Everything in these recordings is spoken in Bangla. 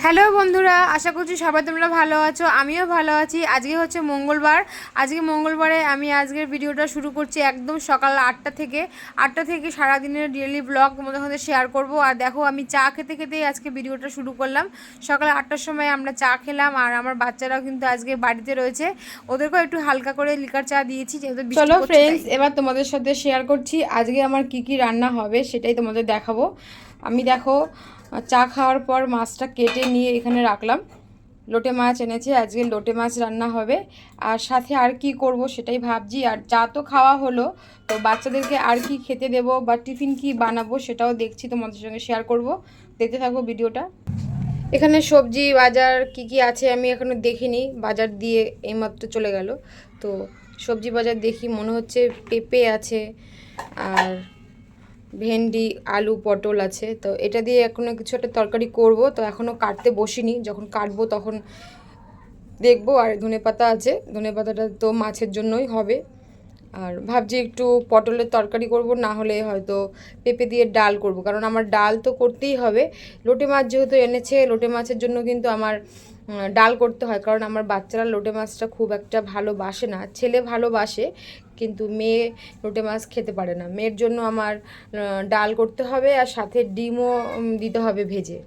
হ্যালো বন্ধুরা, আশা করছি সবাই তোমরা ভালো আছো। আমিও ভালো আছি। আজকে হচ্ছে মঙ্গলবার। আজকে মঙ্গলবারে আমি আজকের ভিডিওটা শুরু করছি একদম সকাল 8টা থেকে সারাদিনের ডেইলি ব্লগ তোমাদের সাথে শেয়ার করব। আর দেখো, আমি চা খেতে খেতেই আজকে ভিডিওটা শুরু করলাম। সকাল 8টার সময় আমরা চা খেলাম, আর আমার বাচ্চারাও কিন্তু আজকে বাড়িতে রয়েছে। ওদেরকেও একটু হালকা করে লিকার চা দিয়েছি, যেহেতু চলো ফ্রেন্ডস, এবার তোমাদের সাথে শেয়ার করছি আজকে আমার কি কি রান্না হবে, সেটাই তোমাদের দেখাবো। আমি দেখো, চা খাওয়ার পর মাছটা কেটে নিয়ে এখানে রাখলাম। লোটে মাছ এনেছে, আজকে লোটে মাছ রান্না হবে। আর সাথে আর কি করব সেটাই ভাবছি। আর চা তো খাওয়া হলো, তো বাচ্চাদেরকে আর কি খেতে দেবো বা টিফিন কি বানাবো সেটাও দেখছি, তোমাদের সঙ্গে শেয়ার করব। দেখতে থাকো ভিডিওটা। এখানে সবজি বাজার কি কি আছে আমি এখনো দেখিনি, বাজার দিয়ে এইমাত্র চলে গেল। তো সবজি বাজার দেখি, মনে হচ্ছে পেঁপে আছে, আর ভেন্ডি, আলু, পটল আছে। তো এটা দিয়ে এখনও কিছু একটা তরকারি করব, তো এখনও কাটতে বসিনি, যখন কাটবো তখন দেখবো। আর ধনেপাতা আছে, ধনেপাতাটা তো মাছের জন্যই হবে। আর ভাবছি একটু পটলের তরকারি করব, না হলে হয়তো পেঁপে দিয়ে ডাল করব, কারণ আমার ডাল তো করতেই হবে। লোটে মাছ যেহেতু এনেছে, লোটে মাছের জন্য কিন্তু আমার ডাল করতে হয়, কারণ আমার বাচ্চারা লোটে মাছটা খুব একটা ভালোবাসে না। ছেলে ভালোবাসে, কিন্তু মেয়ে লোটে মাছ খেতে পারে না। মেয়ের জন্য আমার ডাল করতে হবে, আর সাথে ডিমও দিতে হবে ভেজে,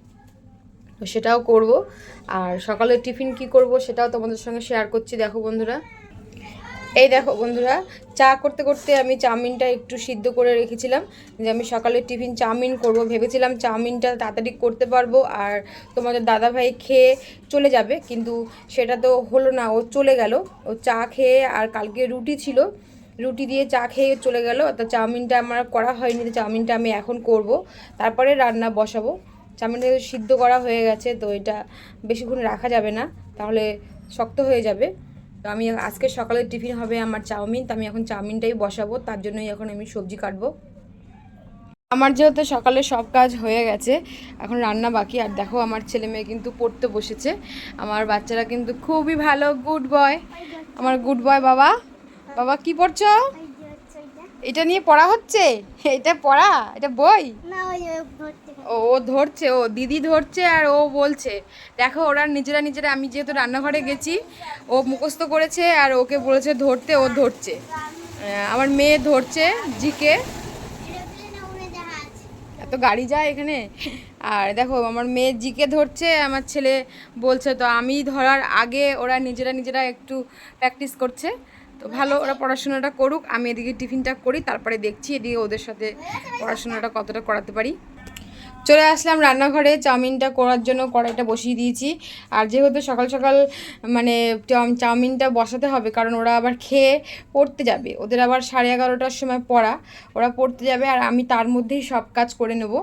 তো সেটাও করব। আর সকালে টিফিন কি করব সেটাও তোমাদের সঙ্গে শেয়ার করছি। দেখো বন্ধুরা, এই দেখো বন্ধুরা, চা করতে করতে আমি চাউমিনটা একটু সিদ্ধ করে রেখেছিলাম, যে আমি সকালে টিফিন চাউমিন করব ভেবেছিলাম। চাউমিনটা তাড়াতাড়ি করতে পারবো, আর তোমাদের দাদাভাই খেয়ে চলে যাবে, কিন্তু সেটা তো হলো না। ও চলে গেল, ও চা খেয়ে, আর কালকে রুটি ছিল, রুটি দিয়ে চা খেয়ে চলে গেল। তো চাউমিনটা আমার করা হয়নি, তো চাউমিনটা আমি এখন করব, তারপরে রান্না বসাবো। চাউমিনটা সিদ্ধ করা হয়ে গেছে, তো এটা বেশিক্ষণ রাখা যাবে না, তাহলে শক্ত হয়ে যাবে। তো আমি আজকে সকালের টিফিন হবে আমার চাউমিন, তো আমি এখন চাউমিনটাই বসাবো, তার জন্যই এখন আমি সবজি কাটবো। আমার যেহেতু সকালে সব কাজ হয়ে গেছে, এখন রান্না বাকি। আর দেখো, আমার ছেলে মেয়ে কিন্তু পড়তে বসেছে। আমার বাচ্চারা কিন্তু খুবই ভালো, গুড বয়, আমার গুড বয়। বাবা, বাবা কি পড়ছো? এটা নিয়ে পড়া হচ্ছে? এটা পড়া, এটা বই? ও ধরছে, ও দিদি ধরছে, আর ও বলছে। দেখো, ওরা নিজেরা নিজেরা, আমি যেহেতু রান্নাঘরে গেছি, ও মুখস্থ করেছে আর ওকে বলেছে ধরতে, ও ধরছে। আমার মেয়ে ধরছে জিকে। এত গাড়ি যায় এখানে। আর দেখো, আমার মেয়ে জিকে ধরছে, আমার ছেলে বলছে। তো আমি ধরার আগে ওরা নিজেরা নিজেরা একটু প্র্যাকটিস করছে। তো ভালো, ওরা পড়াশোনাটা করুক, আমি এদিকে টিফিনটা করি, তারপরে দেখছি এদিকে ওদের সাথে পড়াশোনাটা কতটা করাতে পারি। চলে আসলাম রান্নাঘরে, চাউমিনটা করার জন্য কড়াইটা বসিয়ে দিয়েছি। আর যেহেতু সকাল সকাল মানে চাউমিনটা বসাতে হবে, কারণ ওরা আবার খেয়ে পড়তে যাবে, ওদের আবার 11:30টার সময় পড়া, ওরা পড়তে যাবে, আর আমি তার মধ্যেই সব কাজ করে নেব।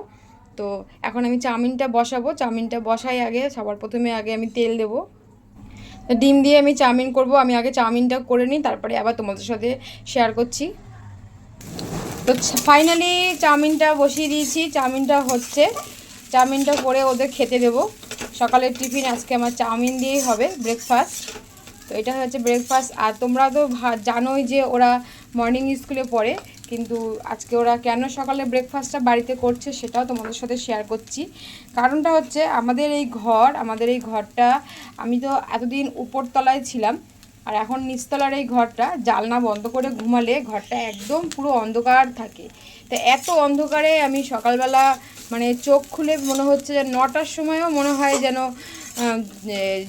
তো এখন আমি চাউমিনটা বসাবো, চাউমিনটা বসাই আগে, সবার প্রথমে আগে আমি তেল দেবো। ডিম দিয়ে আমি চাউমিন করব, আমি আগে চাউমিনটা করে নিই, তারপরে আবার তোমাদের সাথে শেয়ার করছি। তো ফাইনালি চাউমিনটা বসিয়ে দিয়েছি, চাউমিনটা হচ্ছে, চাউমিনটা করে ওদের খেতে দেবো। সকালের টিফিন আজকে আমার চাউমিন দিয়েই হবে, ব্রেকফাস্ট। তো এটা হচ্ছে ব্রেকফাস্ট। আর তোমরা তো জানোই যে ওরা মর্নিং স্কুলে পড়ে, কিন্তু আজকে ওরা কেন সকালে ব্রেকফাস্টটা বাড়িতে করছে সেটাও তোমাদের সাথে শেয়ার করছি। কারণটা হচ্ছে, আমাদের এই ঘরটা, আমি তো এতদিন উপরতলায় ছিলাম, আর এখন নিচতলার এই ঘরটা, জানলা বন্ধ করে ঘুমালে ঘরটা একদম পুরো অন্ধকার থাকে। তো এত অন্ধকারে আমি সকালবেলা মানে চোখ খুলে মনে হচ্ছে যে 9টার সময়ও মনে হয় যেন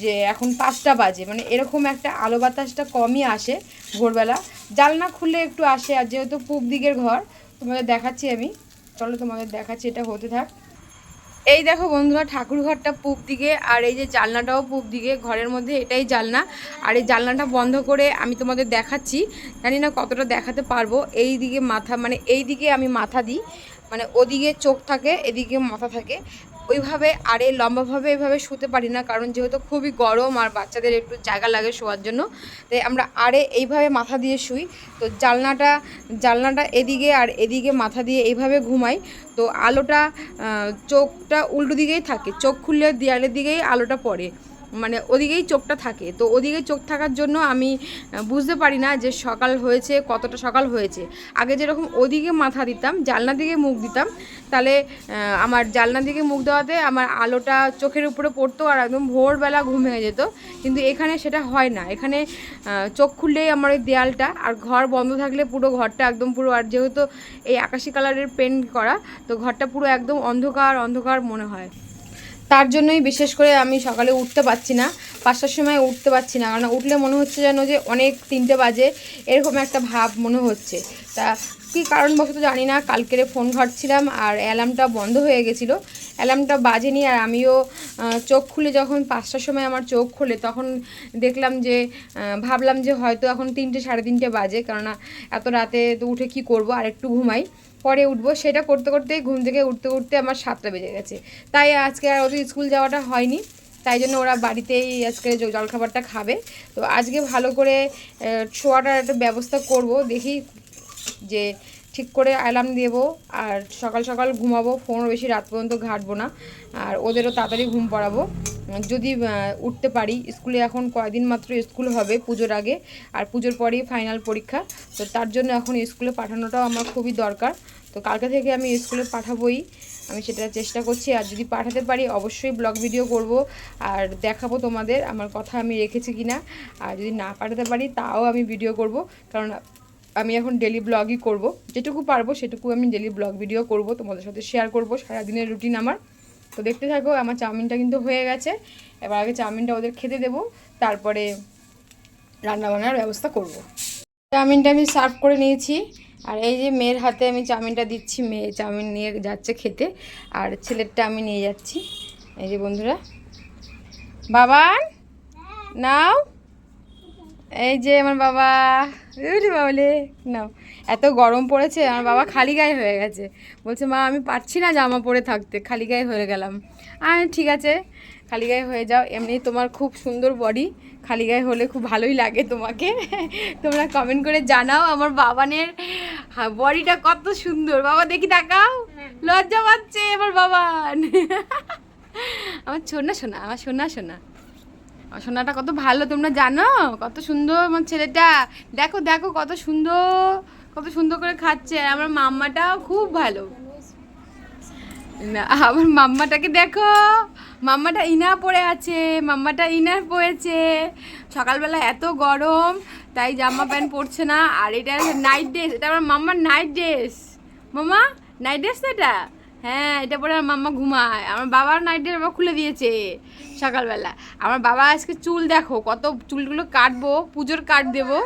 যে এখন 5টা বাজে, মানে এরকম একটা আলো বাতাসটা কমই আসে ভোরবেলা। জানলা খুলে একটু আসে, আর যেহেতু পূব দিকের ঘর, তোমাদের দেখাচ্ছি আমি, চলো তোমাদের দেখাচ্ছি, এটা হতে থাক। এই দেখো বন্ধুরা, ঠাকুর ঘরটা পূব দিকে, আর এই যে জানলাটাও পূব দিকে, ঘরের মধ্যে এটাই জানলা। আর এই জানলাটা বন্ধ করে আমি তোমাদের দেখাচ্ছি, জানি না কতটা দেখাতে পারবো। এই দিকে মাথা, মানে এই দিকে আমি মাথা দিই, মানে ওদিকে চোখ থাকে, এদিকে মাথা থাকে, ওইভাবে। আর এই লম্বাভাবে এভাবে শুতে পারি না, কারণ যেহেতু খুবই গরম আর বাচ্চাদের একটু জায়গা লাগে শোয়ার জন্য, তাই আমরা আরে এইভাবে মাথা দিয়ে শুই। তো জানলাটা এদিকে, আর এদিকে মাথা দিয়ে এইভাবে ঘুমাই। তো আলোটা, চোখটা উল্টো দিকেই থাকে, চোখ খুললে দেয়ালের দিকেই আলোটা পড়ে। মানে ওদিকেই চোখটা থাকে, তো ওদিকেই চোখ থাকার জন্য আমি বুঝতে পারি না যে সকাল হয়েছে, কতটা সকাল হয়েছে। আগে যেরকম ওদিকে মাথা দিতাম, জানলা দিকে মুখ দিতাম, তাহলে আমার জানলা দিকে মুখ দেওয়াতে আমার আলোটা চোখের উপরে পড়তো আর একদম ভোরবেলা ঘুম ভেঙে যেত। কিন্তু এখানে সেটা হয় না, এখানে চোখ খুললেই আমার ওই দেয়ালটা, আর ঘর বন্ধ থাকলে পুরো ঘরটা একদম পুরো, আর যেহেতু এই আকাশি কালারের পেন্ট করা, তো ঘরটা পুরো একদম অন্ধকার অন্ধকার মনে হয়। তার জন্যই বিশেষ করে আমি সকালে উঠতে পারছি না, 5টার সময় উঠতে পারছি না, কারণ উঠলে মনে হচ্ছে যেন যে অনেক 3টে বাজে, এরকম একটা ভাব মনে হচ্ছে। তা কী কারণবশত জানি না, কালকেরে ফোন ঘাঁটছিলাম আর অ্যালার্মটা বন্ধ হয়ে গেছিলো, অ্যালার্মটা বাজেনি। আর আমিও চোখ খুলে যখন 5টার সময় আমার চোখ খুলে, তখন দেখলাম যে ভাবলাম যে হয়তো এখন 3টে সাড়ে 3টে বাজে, কেননা এত রাতে তো উঠে কি করব, আর একটু ঘুমাই, পরে উঠবো। সেটা করতে করতে ঘুম থেকে উঠতে উঠতে আমার 7টা বেজে গেছে। তাই আজকে আর ওদের স্কুল যাওয়াটা হয়নি, তাই জন্য ওরা বাড়িতেই আজকে জলখাবারটা খাবে। তো আজকে ভালো করে শোয়াটার একটা ব্যবস্থা করব, দেখি যে ঠিক করে অ্যালার্ম দেবো আর সকাল সকাল ঘুমাবো, ফোনও বেশি রাত পর্যন্ত ঘাঁটবো না, আর ওদেরও তাড়াতাড়ি ঘুম পাড়াবো যদি উঠতে পারি। স্কুলে এখন কয়দিন মাত্র স্কুল হবে পুজোর আগে, আর পুজোর পরেই ফাইনাল পরীক্ষা, তো তার জন্য এখন স্কুলে পাঠানোটাও আমার খুবই দরকার। তো কালকে থেকে আমি স্কুলে পাঠাবোই, আমি সেটা চেষ্টা করছি। আর যদি পাঠাতে পারি অবশ্যই ব্লগ ভিডিও করব আর দেখাবো তোমাদের আমার কথা আমি রেখেছি কি না। আর যদি না পাঠাতে পারি তাও আমি ভিডিও করব, কারণ আমি এখন ডেলি ব্লগই করব, যেটুকু পারবো সেটুকু আমি ডেলি ব্লগ ভিডিও করব, তোমাদের সাথে শেয়ার করব সারাদিনের রুটিন আমার। তো দেখতে থাকো। আমার চাউমিনটা কিন্তু হয়ে গেছে, এবার আগে চাউমিনটা ওদের খেতে দেবো, তারপরে রান্নাবান্নার ব্যবস্থা করব। চাউমিনটা আমি সার্ভ করে নিয়েছি, আর এই যে মেয়ের হাতে আমি চাউমিনটা দিচ্ছি, মেয়ে চাউমিন নিয়ে যাচ্ছে খেতে, আর ছেলেরটা আমি নিয়ে যাচ্ছি। এই যে বন্ধুরা, বাবান নাও, এই যে আমার বাবা, বাবলে নাও। এত গরম পড়েছে, আমার বাবা খালি গায়ে হয়ে গেছে, বলছে মা আমি পারছি না জামা পরে থাকতে, খালি গায়ে হয়ে গেলাম। ঠিক আছে, খালি গায়ে হয়ে যাও, এমনি তোমার খুব সুন্দর বডি, খালি গায়ে হলে খুব ভালোই লাগে তোমাকে। তোমরা কমেন্ট করে জানাও আমার বাবানের বডিটা কত সুন্দর। বাবা দেখি তাকাও, লজ্জা পাচ্ছে আমার বাবান। আমার সোনা সোনা, আমার সোনা সোনা, আমার সোনাটা কত ভালো, তোমরা জানো কত সুন্দর আমার ছেলেটা। দেখো দেখো কত সুন্দর, কত সুন্দর করে খাচ্ছে। আর আমার মাম্মাটাও খুব ভালো না, আমার মাম্মাটাকে দেখো, মাম্মাটা ইনার পরে আছে, মাম্মাটা ইনার পরেছে। সকালবেলা এত গরম তাই জামা প্যান্ট পরছে না। আর এটা নাইট ড্রেস, এটা আমার মাম্মার নাইট ড্রেস। মাম্মা নাইট ড্রেস তো এটা, হ্যাঁ এটা পরে আমার মাম্মা ঘুমায়। আমার বাবার নাইট ড্রেস আবার খুলে দিয়েছে সকালবেলা। আমার বাবা আজকে চুল দেখো, কত চুলগুলো কাটবো, পুজোর কাট দেবো,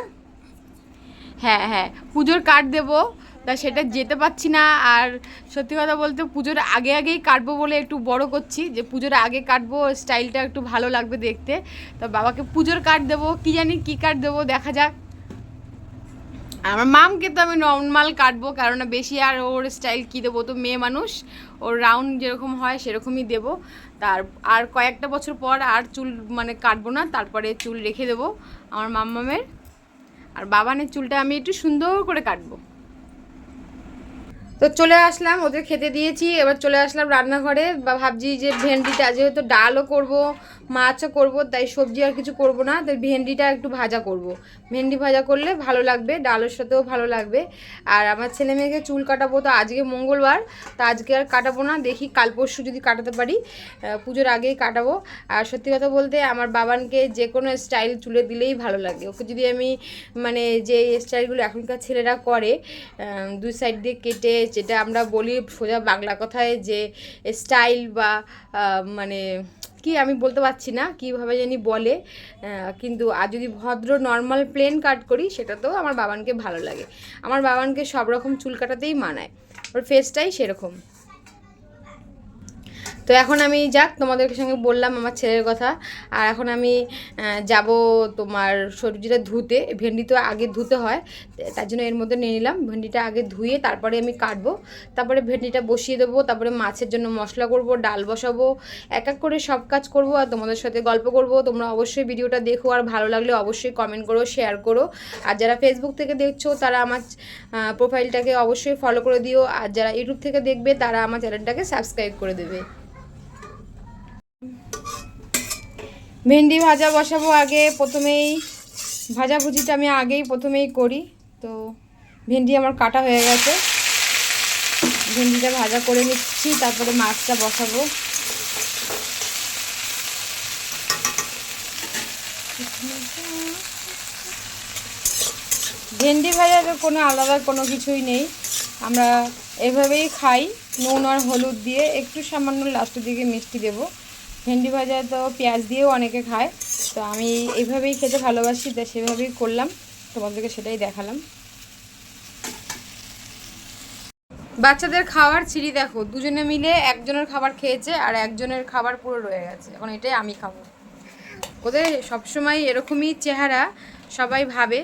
হ্যাঁ হ্যাঁ পুজোর কাট দেবো, তা সেটা যেতে পারছি না। আর সত্যি কথা বলতে পুজোর আগে আগেই কাটবো বলে একটু বড় করছি, যে পুজোর আগে কাটবো, স্টাইলটা একটু ভালো লাগবে দেখতে। তো বাবাকে পুজোর কাট দেবো, কি জানি কী কাট দেবো, দেখা যাক। আমার মামকে তো আমি নর্মাল কাটবো, কারণ বেশি আর ওর স্টাইল কী দেবো, তো মেয়ে মানুষ, ওর রাউন্ড যেরকম হয় সেরকমই দেবো। আর কয়েকটা বছর পর আর চুল মানে কাটবো না, তারপরে চুল রেখে দেবো আমার মাম্মামের। আর বাবানের চুলটা আমি একটু সুন্দর করে কাটবো। তো চলে আসলাম, ওদের খেতে দিয়েছি, এবার চলে আসলাম রান্নাঘরে। বা ভাবছি যে ভেন্ডিটা, যেহেতু ডালও করব মাছও করব, তাই সবজি আর কিছু করব না, তাই ভেন্ডিটা একটু ভাজা করব। ভেন্ডি ভাজা করলে ভালো লাগবে, ডালের সাথেও ভালো লাগবে। আর আমার ছেলে মেয়েকে চুল কাটাবো, তো আজকে মঙ্গলবার, তা আজকে আর কাটাবো না, দেখি কাল পরশু যদি কাটাতে পারি, পুজোর আগেই কাটাবো। আর সত্যি কথা বলতে আমার বাবানকে যে কোনো স্টাইল চুলে দিলেই ভালো লাগে। ওকে যদি আমি মানে যে স্টাইলগুলো এখনকার ছেলেরা করে, দুই সাইড দিয়ে কেটে, যেটা আমরা বলি সোজা বাংলা কথায় যে স্টাইল, বা মানে কি আমি বলতে পারছি না কীভাবে জানি বলে, কিন্তু আর যদি ভদ্র নর্মাল প্লেন কাট করি, সেটাতেও আমার বাবানকে ভালো লাগে। আমার বাবানকে সব রকম চুল কাটাতেই মানায়, ওর ফেসটাই সেরকম। তো এখন আমি যাক, তোমাদের সঙ্গে বললাম আমার ছেলের কথা। আর এখন আমি যাব তোমার সবজিটা ধুতে, ভেন্ডি তো আগে ধুতে হয়, তার জন্য এর মধ্যে নিয়ে নিলাম। ভেন্ডিটা আগে ধুয়ে তারপরে আমি কাটবো, তারপরে ভেন্ডিটা বসিয়ে দেবো, তারপরে মাছের জন্য মশলা করব, ডাল বসাবো, এক এক করে সব কাজ করব, আর তোমাদের সাথে গল্প করব। তোমরা অবশ্যই ভিডিওটা দেখো, আর ভালো লাগলে অবশ্যই কমেন্ট করো, শেয়ার করো। আর যারা ফেসবুক থেকে দেখছো তারা আমার প্রোফাইলটাকে অবশ্যই ফলো করে দিও, আর যারা ইউটিউব থেকে দেখবে তারা আমার চ্যানেলটাকে সাবস্ক্রাইব করে দেবে। ভেন্ডি ভাজা বসাবো আগে, প্রথমেই ভাজাভুজিটা আমি প্রথমেই করি। তো ভেন্ডি আমার কাটা হয়ে গেছে, ভেন্ডিটা ভাজা করে নিচ্ছি, তারপরে মাছটা বসাবো। ভেন্ডি ভাজার কোনো আলাদা কোনো কিছুই নেই, আমরা এভাবেই খাই, নুন আর হলুদ দিয়ে, একটু সামান্য লাস্টের দিকে মিষ্টি দেবো। ভেন্ডি ভাজা তো পেঁয়াজ দিয়েও অনেকে খায়, তো আমি এইভাবেই খেতে ভালোবাসি, তাই সেভাবেই করলাম, তোমাদেরকে সেটাই দেখালাম। বাচ্চাদের খাবার ছিঁড়ি দেখো, দুজনে মিলে একজনের খাবার খেয়েছে আর একজনের খাবার পুরো রয়ে গেছে, এখন এটাই আমি খাবো। ওদের সবসময় এরকমই চেহারা, সবাই ভাবে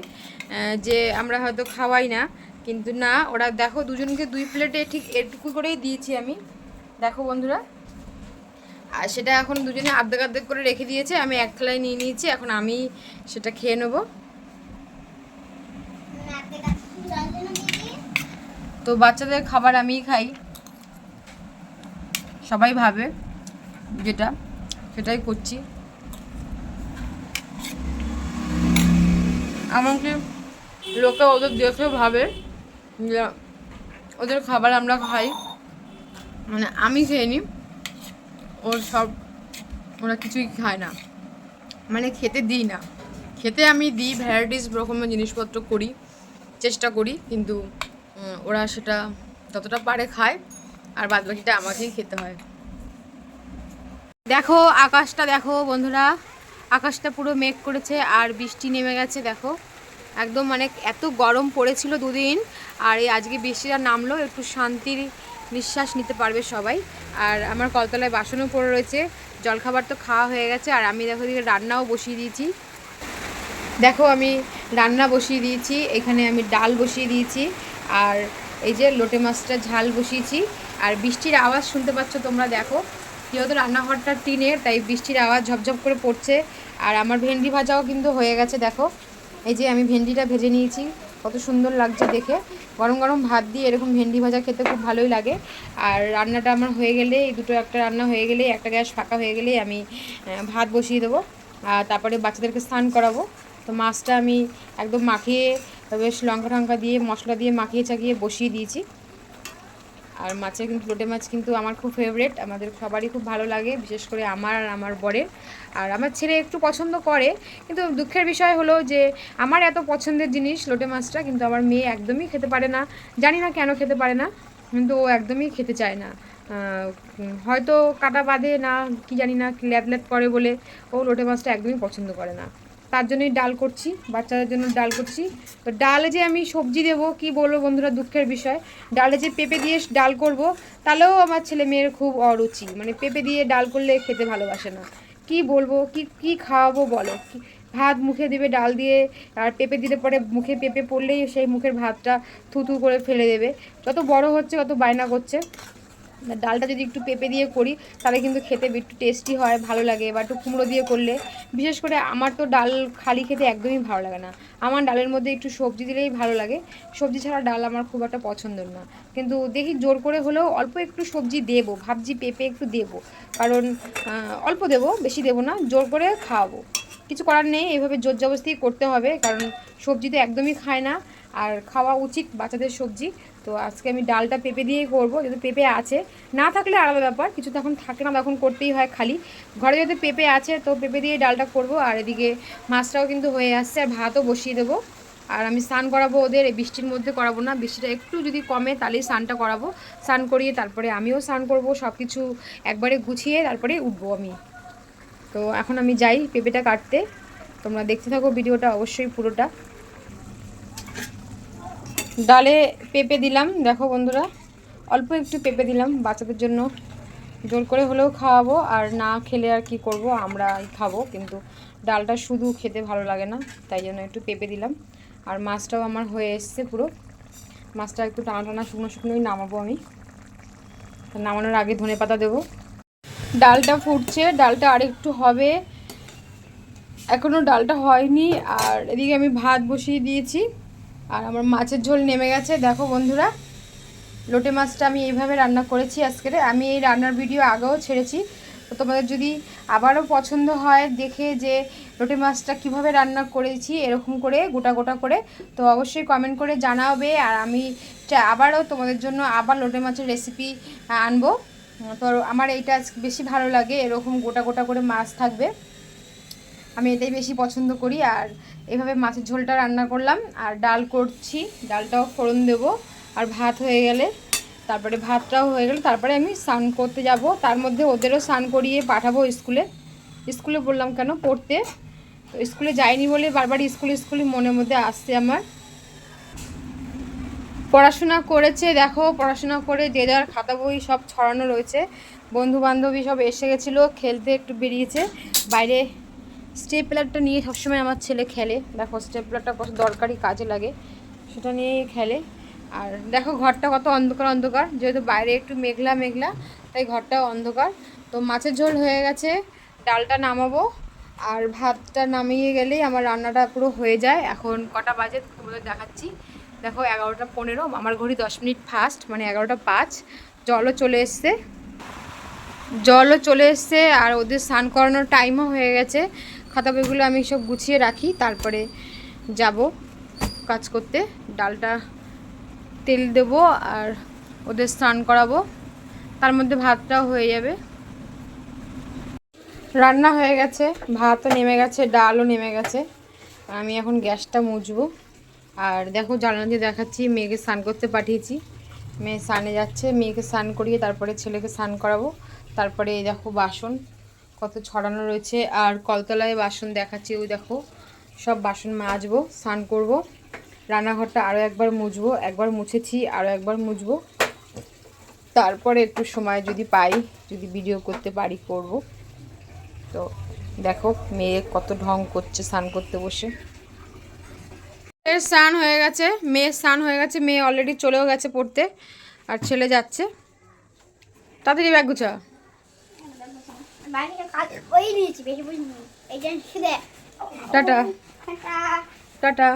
যে আমরা হয়তো খাওয়াই না, কিন্তু না, ওরা দেখো দুজনকে 2 প্লেটে ঠিক এটুকু করেই দিয়েছি আমি, দেখো বন্ধুরা। আর সেটা এখন দুজনে আর্ধেক আর্ধেক করে রেখে দিয়েছে, আমি এক থালায় নিয়ে নিয়েছি, এখন আমি সেটা খেয়ে নেবো। তো বাচ্চাদের খাবার আমিই খাই, সবাই ভাবে যেটা, সেটাই করছি। এমনকি লোকে ওদের দেখে ভাবে যে ওদের খাবার আমরা খাই, মানে আমি খেয়ে নিই, ওরা কিছুই খায় না, মানে খেতে দিই না। খেতে আমি দিই, ভ্যারাইটিস রকমের জিনিসপত্র করি, চেষ্টা করি, কিন্তু ওরা সেটা যতটা পারে খায়, আর বাদ বাকিটা আমাকেই খেতে হয়। দেখো আকাশটা দেখো বন্ধুরা, আকাশটা পুরো মেঘ করেছে আর বৃষ্টি নেমে গেছে দেখো, একদম মানে এত গরম পড়েছিল দুদিন, আর এই আজকে বৃষ্টিটা নামলো, একটু শান্তির নিঃশ্বাস নিতে পারবে সবাই। আর আমার কলতলায় বাসনও পড়ে রয়েছে, জলখাবার তো খাওয়া হয়ে গেছে, আর আমি দেখো দিকে রান্নাও বসিয়ে দিয়েছি। দেখো আমি রান্না বসিয়ে দিয়েছি, এখানে আমি ডাল বসিয়ে দিয়েছি, আর এই যে লোটে মাছটা ঝাল বসিয়েছি। আর বৃষ্টির আওয়াজ শুনতে পাচ্ছ তোমরা, দেখো যেহেতু রান্নাঘরটা টিনের, তাই বৃষ্টির আওয়াজ ঝপঝপ করে পড়ছে। আর আমার ভেন্ডি ভাজাও কিন্তু হয়ে গেছে, দেখো এই যে আমি ভেন্ডিটা ভেজে নিয়েছি, কত সুন্দর লাগছে দেখে। গরম গরম ভাত দিয়ে এরকম ভেন্ডি ভাজা খেতে খুব ভালোই লাগে। আর রান্নাটা আমার হয়ে গেলে, এই দুটো একটা রান্না হয়ে গেলে, একটা গ্যাস ফাঁকা হয়ে গেলেই আমি ভাত বসিয়ে দেবো, আর তারপরে বাচ্চাদেরকে স্নান করাবো। তো মাছটা আমি একদম মাখিয়ে, বেশ লঙ্কা টঙ্কা দিয়ে মশলা দিয়ে মাখিয়ে চাকিয়ে বসিয়ে দিয়েছি। আর মাছের কিন্তু লোটে মাছ কিন্তু আমার খুব ফেভারিট, আমাদের সবারই খুব ভালো লাগে, বিশেষ করে আমার আর আমার বরের। আর আমার ছেলে একটু পছন্দ করে, কিন্তু দুঃখের বিষয় হলো যে আমার এত পছন্দের জিনিস লোটে মাছটা, কিন্তু আমার মেয়ে একদমই খেতে পারে না, জানি না কেন খেতে পারে না, কিন্তু ও একদমই খেতে চায় না। হয়তো কাটা বাঁধে না, কি জানি না, ল্যাদ ল্যাদ করে বলে ও লোটে মাছটা একদমই পছন্দ করে না। তার জন্যই ডাল করছি, বাচ্চাদের জন্য ডাল করছি। তো ডালে যে আমি সবজি দেবো, কি বলবো বন্ধুরা, দুঃখের বিষয়, ডালে যে পেঁপে দিয়ে ডাল করব, তাহলেও আমার ছেলে মেয়ের খুব অরুচি, মানে পেঁপে দিয়ে ডাল করলে খেতে ভালোবাসে না। কি বলবো, কি খাওয়াবো বলো, ভাত মুখে দেবে ডাল দিয়ে, আর পেঁপে দিলে পরে মুখে পেঁপে পড়লেই সেই মুখের ভাতটা থুথু করে ফেলে দেবে। যত বড় হচ্ছে তত বায়না করছে। ডালটা যদি একটু পেঁপে দিয়ে করি তাহলে কিন্তু খেতে একটু টেস্টি হয়, ভালো লাগে, বা একটু কুমড়ো দিয়ে করলে। বিশেষ করে আমার তো ডাল খালি খেতে একদমই ভালো লাগে না, আমার ডালের মধ্যে একটু সবজি দিলেই ভালো লাগে, সবজি ছাড়া ডাল আমার খুব একটা পছন্দের না। কিন্তু দেখি জোর করে হলেও অল্প একটু সবজি দেবো, ভাবছি পেঁপে একটু দেবো, কারণ অল্প দেবো, বেশি দেবো না, জোর করে খাওয়াবো। কিছু করার নেই, এইভাবে জোর জবরদস্তি করতে হবে, কারণ সবজি তো একদমই খায় না, আর খাওয়া উচিত বাচ্চাদের সবজি। তো আজকে আমি ডালটা পেঁপে দিয়েই করবো, যেহেতু পেঁপে আছে, না থাকলে আলাদা ব্যাপার, কিছু তখন থাকে না তখন করতেই হয় খালি, ঘরে যদি পেঁপে আছে তো পেঁপে দিয়ে ডালটা করব। আর এদিকে মাছটাও কিন্তু হয়ে আসছে, আর ভাতও বসিয়ে দেবো। আর আমি স্নান করাবো ওদের, এই বৃষ্টির মধ্যে করাবো না, বৃষ্টিটা একটু যদি কমে তাহলেই স্নানটা করাবো, স্নান করিয়ে তারপরে আমিও স্নান করবো, সব কিছু একবারে গুছিয়ে তারপরে উঠবো আমি। তো এখন আমি যাই পেঁপেটা কাটতে, তোমরা দেখতে থাকো ভিডিওটা অবশ্যই পুরোটা। ডালে পেঁপে দিলাম, দেখো বন্ধুরা, অল্প একটু পেঁপে দিলাম বাচ্চাদের জন্য, জোর করে হলেও খাওয়াবো, আর না খেলে আর কি করব, আমরাই খাবো, কিন্তু ডালটা শুধু খেতে ভালো লাগে না, তাই জন্য একটু পেঁপে দিলাম। আর মাছটাও আমার হয়ে এসছে পুরো, মাছটা একটু টানা টানা শুকনো শুকনোই নামাবো আমি, নামানোর আগে ধনেপাতা দেবো। ডালটা ফুটছে, ডালটা আর একটু হবে, এখনও ডালটা হয়নি। আর এদিকে আমি ভাত বসিয়ে দিয়েছি, আর আমার মাছের ঝোল নেমে গেছে। দেখো বন্ধুরা, লোটে মাছটা আমি এইভাবে রান্না করেছি আজকে, আমি এই রান্নার ভিডিও আগেও ছেড়েছি, তো তোমাদের যদি আবারও পছন্দ হয় দেখে যে লোটে মাছটা কিভাবে রান্না করেছি এরকম করে গোটা গোটা করে, তো অবশ্যই কমেন্ট করে জানাবে। আর আমি আবারও তোমাদের জন্য আবার লোটে মাছের রেসিপি আনবো। তো আমার এইটা বেশি ভালো লাগে, এরকম গোটা গোটা করে মাছ থাকবে, আমি এটাই বেশি পছন্দ করি। আর এভাবে মাছের ঝোলটা রান্না করলাম, আর ডাল করছি, ডালটাও ফোড়ন দেবো। আর ভাত হয়ে গেলে তারপরে ভাতটাও হয়ে গেলে তারপরে আমি স্নান করতে যাব। তার মধ্যে ওদেরও স্নান করিয়ে পাঠাবো স্কুলে। স্কুলে বললাম কেন, পড়তে। তো স্কুলে যাইনি বলে বারবার স্কুলে মনের মধ্যে আসছে আমার। পড়াশোনা করেছে, দেখো পড়াশোনা করে যে যার খাতা বই সব ছড়ানো রয়েছে। বন্ধু বান্ধবী সব এসে গেছিলো, খেলতে একটু বেরিয়েছে বাইরে। স্টেপলারটা নিয়ে সবসময় আমার ছেলে খেলে, দেখো স্টেপলারটা কত দরকারি কাজে লাগে, সেটা নিয়েই খেলে। আর দেখো ঘরটা কত অন্ধকার অন্ধকার, যেহেতু বাইরে একটু মেঘলা মেঘলা তাই ঘরটাও অন্ধকার। তো মাছের ঝোল হয়ে গেছে, ডালটা নামাবো, আর ভাতটা নামিয়ে গেলেই আমার রান্নাটা পুরো হয়ে যায়। এখন কটা বাজে তোমাদের দেখাচ্ছি, দেখো 11টা 15, আমার ঘড়ি 10 মিনিট ফাস্ট, মানে 11টা 5। জলও চলে এসছে আর ওদের স্নান করানোর টাইমও হয়ে গেছে। খাতা বইগুলো আমি সব গুছিয়ে রাখি, তারপরে যাব কাজ করতে। ডালটা তেল দেব আর ওদের স্নান করাবো, তার মধ্যে ভাতটাও হয়ে যাবে। রান্না হয়ে গেছে, ভাতও নেমে গেছে, ডালও নেমে গেছে। আমি এখন গ্যাসটা মুছবো। আর দেখো জানলা দিয়ে দেখাচ্ছি, মেয়েকে স্নান করতে পাঠিয়েছি, মেয়ে স্নানে যাচ্ছে। মেয়েকে স্নান করিয়ে তারপরে ছেলেকে স্নান করাবো। তারপরে এই দেখো বাসন কত ছড়ানো রয়েছে, আর কলতলায় বাসন দেখাচ্ছি, ওই দেখো সব বাসন মাজবো, স্নান করব। রান্নাঘরটা আরও একবার মুছবো, একবার মুছেছি আরও একবার মুছবো। তারপরে একটু সময় যদি পাই, যদি ভিডিও করতে পারি করব। তো দেখো মেয়ে কত ঢং করছে স্নান করতে বসে। মেয়ের স্নান হয়ে গেছে, মেয়ে অলরেডি চলেও গেছে পড়তে, আর ছেলে যাচ্ছে। তাড়াতাড়ি ব্যাগ গুছা। Tata tata.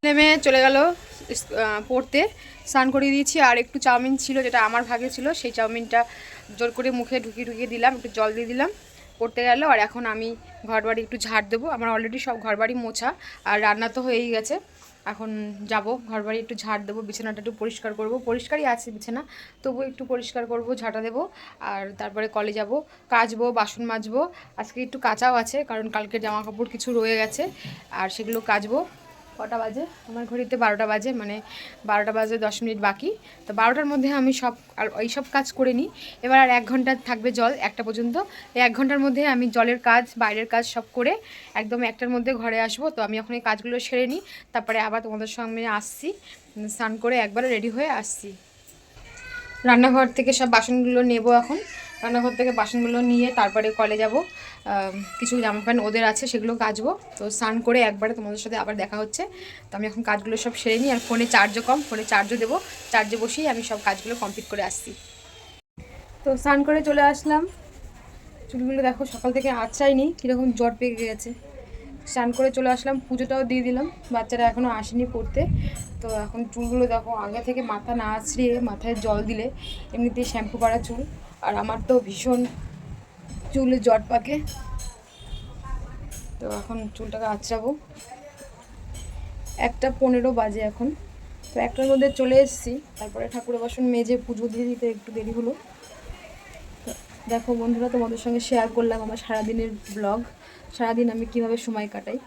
নেমে চলে গেল পড়তে, স্নান করিয়ে দিয়েছি। আর একটু চাউমিন ছিল, যেটা আমার ভাগে ছিল, সেই চাউমিনটা জোর করে মুখে ঢুকিয়ে দিলাম, একটু জল দিয়ে দিলাম, পড়তে গেল। আর এখন আমি ঘরবাড়ি একটু ঝাড় দেবো, আমার অলরেডি সব ঘরবাড়ি মোছা আর রান্না তো হয়েই গেছে। এখন যাব ঘরবাড়ি একটু ঝাড় দেবো, বিছানাটা একটু পরিষ্কার করব, পরিষ্কারই আছে বিছানা, তবু একটু পরিষ্কার করব, ঝাঁটা দেবো। আর তারপরে কলে যাব, কাচবো, বাসন মাজবো। আজকে একটু কাচাও আছে, কারণ কালকের জামা কাপড় কিছু রয়ে গেছে, আর সেগুলো কাচবো। কটা বাজে আমার ঘড়িতে? 12টা বাজে, মানে 12টা বাজে 10 মিনিট বাকি। তো 12টার মধ্যে আমি সব এই সব কাজ করে নিই। এবার আর 1 ঘন্টা থাকবে জল, 1টা পর্যন্ত। এই 1 ঘন্টার মধ্যে আমি জলের কাজ, বাইরের কাজ সব করে একদম 1টার মধ্যে ঘরে আসবো। তো আমি এখন এই কাজগুলো সেরে নিই, তারপরে আবার তোমাদের সঙ্গে আসছি, স্নান করে একবারে রেডি হয়ে আসছি। রান্নাঘর থেকে সব বাসনগুলো নেব এখন, রান্নাঘর থেকে বাসনগুলো নিয়ে তারপরে কলে যাব। কিছু জামা প্যান্ট ওদের আছে, সেগুলো কাচবো। তো স্নান করে একবারে তোমাদের সাথে আবার দেখা হচ্ছে। তো আমি এখন কাজগুলো সব সেরে নিই। আর ফোনে চার্জও কম, ফোনে চার্জও দেবো, চার্জে বসেই আমি সব কাজগুলো কমপ্লিট করে আসছি। তো স্নান করে চলে আসলাম, চুলগুলো দেখো সকাল থেকে আঁচড়াইনি, কীরকম জ্বর পেকে গেছে। স্নান করে চলে আসলাম, পুজোটাও দিয়ে দিলাম, বাচ্চারা এখনও আসেনি পড়তে। তো এখন চুলগুলো দেখো, আগে থেকে মাথা না আঁচড়িয়ে মাথায় জল দিলে এমনিতেই শ্যাম্পু করা চুল, আর আমার তো ভীষণ চুলে জট পাকে। তো এখন চুলটাকে আঁচড়াবো। 1টা 15 বাজে এখন, তো 1টার মধ্যে চলে এসেছি। তারপরে ঠাকুরের বাসন মেজে পুজো দিয়ে দিতে একটু দেরি হলো। দেখো বন্ধুরা, তোমাদের সঙ্গে শেয়ার করলাম আমার সারাদিনের ব্লগ, সারাদিন আমি কিভাবে সময় কাটাই।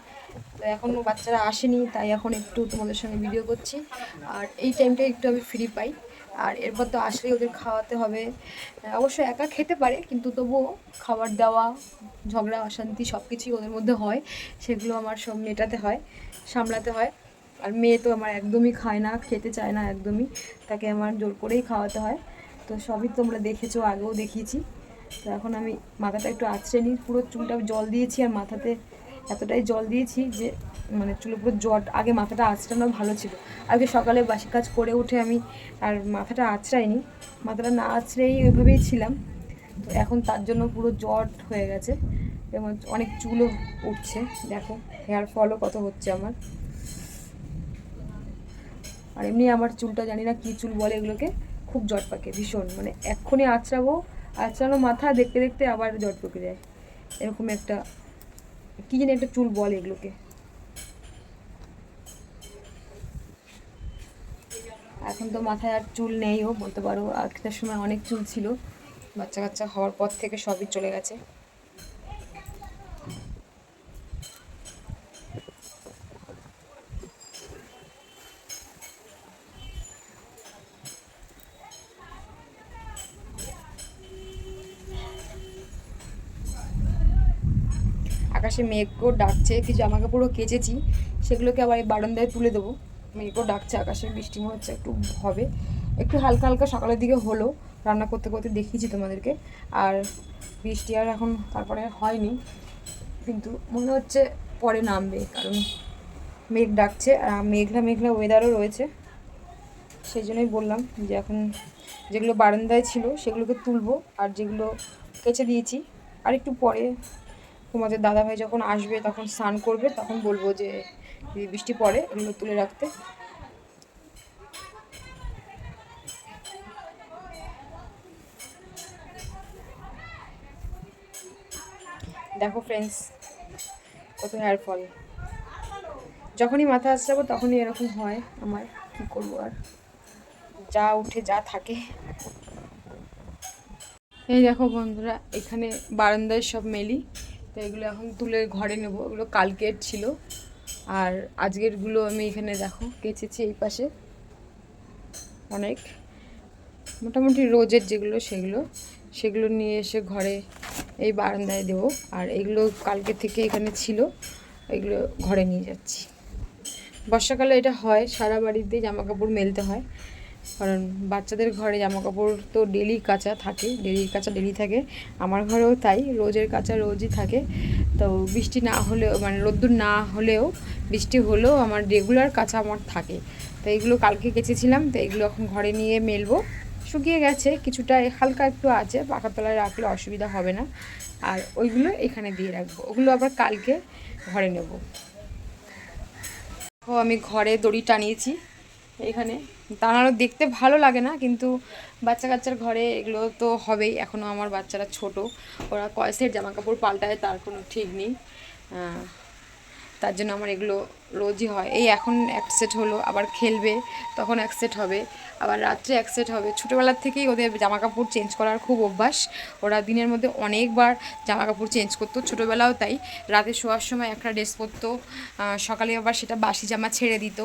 তো এখনও বাচ্চারা আসেনি, তাই এখন একটু তোমাদের সঙ্গে ভিডিও করছি। আর এই টাইমটা একটু আমি ফ্রি পাই, আর এরপর তো আসলেই ওদের খাওয়াতে হবে। অবশ্য একা খেতে পারে, কিন্তু তবুও খাবার দেওয়া, ঝগড়া অশান্তি সব কিছুই ওদের মধ্যে হয়, সেগুলো আমার সব মেটাতে হয়, সামলাতে হয়। আর মেয়ে তো আমার একদমই খায় না, খেতে চায় না একদমই, তাকে আমার জোর করেই খাওয়াতে হয়। তো সবই তোমরা দেখেছো, আগেও দেখিয়েছি। তো এখন আমি মাথাটা একটু আঁচড়ে নিই, পুরো চুলটা জল দিয়েছি, আর মাথাতে এতটাই জল দিয়েছি যে মানে চুলে পুরো জট। আগে মাথাটা আঁচড়ানো ভালো ছিল, আগে সকালে বাসি কাজ করে উঠে আমি আর মাথাটা আঁচড়াইনি, মাথাটা না আঁচড়েই ওইভাবেই ছিলাম। তো এখন তার জন্য পুরো জট হয়ে গেছে, এবং অনেক চুলও উঠছে, দেখো হেয়ার ফলও কত হচ্ছে আমার। আর এমনি আমার চুলটা জানি না কী চুল বলে এগুলোকে, খুব জট পাকে ভীষণ, মানে এক্ষুনি আঁচড়ানো মাথা দেখতে দেখতে আবার জট পেকে যায়, এরকম একটা কী জানি একটা চুল বলে এগুলোকে। এখন তো মাথায় আর চুল নেইও বলতে পারো, একটা সময় অনেক চুল ছিল, বাচ্চা কাচ্চা হওয়ার পর থেকে সবই চলে গেছে। আকাশে মেঘও ডাকছে, কিছু জামা কাপড়ও কেচেছি, সেগুলোকে আবার এই বারান্দায় তুলে দেবো। মেঘও ডাকছে, আকাশে বৃষ্টি মনে হচ্ছে একটু হবে, একটু হালকা হালকা সকালের দিকে হলো, রান্না করতে করতে দেখিয়েছি তোমাদেরকে। আর বৃষ্টি আর এখন তারপরে হয়নি, কিন্তু মনে হচ্ছে পরে নামবে, কারণ মেঘ ডাকছে আর মেঘলা মেঘলা ওয়েদারও রয়েছে। সেই জন্যই বললাম যে এখন যেগুলো বারান্দায় ছিল সেগুলোকে তুলবো, আর যেগুলো কেচে দিয়েছি আর একটু পরে তোমাদের দাদাভাই যখন আসবে তখন স্নান করবে, তখন বলবো যে বৃষ্টি পড়ে এগুলো তুলে রাখতে। দেখো ফ্রেন্ডস, কত হেয়ার ফল, যখনই মাথা আসতে তখনই এরকম হয় আমার, কি করবো আর, যা উঠে যা থাকে। এই দেখো বন্ধুরা, এখানে বারান্দায় সব মেলি, তো এগুলো এখন তুলে ঘরে নেব, এগুলো কালকের ছিল, আর আজকেরগুলো আমি এখানে দেখো কেচেছি এই পাশে অনেক, মোটামুটি রোজের যেগুলো সেগুলো নিয়ে এসে ঘরে এই বারান্দায় দেবো, আর এগুলো কালকে থেকে এখানে ছিল, এগুলো ঘরে নিয়ে যাচ্ছি। বর্ষাকালে এটা হয়, সারা বাড়িতেই জামা কাপড় মেলতে হয়, কারণ বাচ্চাদের ঘরে জামা কাপড় তো ডেলি কাচা থাকে, ডেলি থাকে, আমার ঘরেও তাই, রোজের কাচা রোজই থাকে। তো বৃষ্টি না হলেও, মানে রোদ্দুর না হলেও বৃষ্টি হলেও আমার রেগুলার কাচা আমার থাকে। তো এইগুলো কালকে কেচেছিলাম, তো এইগুলো এখন ঘরে নিয়ে মেলবো, শুকিয়ে গেছে কিছুটা, হালকা একটু আছে, পাখার তলায় রাখলে অসুবিধা হবে না। আর ওইগুলো এখানে দিয়ে রাখবো, ওগুলো আবার কালকে ঘরে নেব। তো আমি ঘরে দড়ি টানিয়েছি, এখানে টানানো দেখতে ভালো লাগে না, কিন্তু বাচ্চা কাচ্চার ঘরে এগুলো তো হবেই, এখনও আমার বাচ্চারা ছোট, ওরা কয় সেট জামা কাপড় পাল্টায় তার কোনো ঠিক নেই, তার জন্য আমার এগুলো রোজই হয়। এই এখন এক সেট হলো, আবার খেলবে তখন এক সেট হবে, আবার রাত্রে এক সেট হবে। ছোটোবেলার থেকেই ওদের জামা কাপড় চেঞ্জ করার খুব অভ্যাস, ওরা দিনের মধ্যে অনেকবার জামা কাপড় চেঞ্জ করতো, ছোটোবেলাও তাই, রাতে শোয়ার সময় একটা ড্রেস পরতো, সকালে আবার সেটা বাসি জামা ছেড়ে দিত,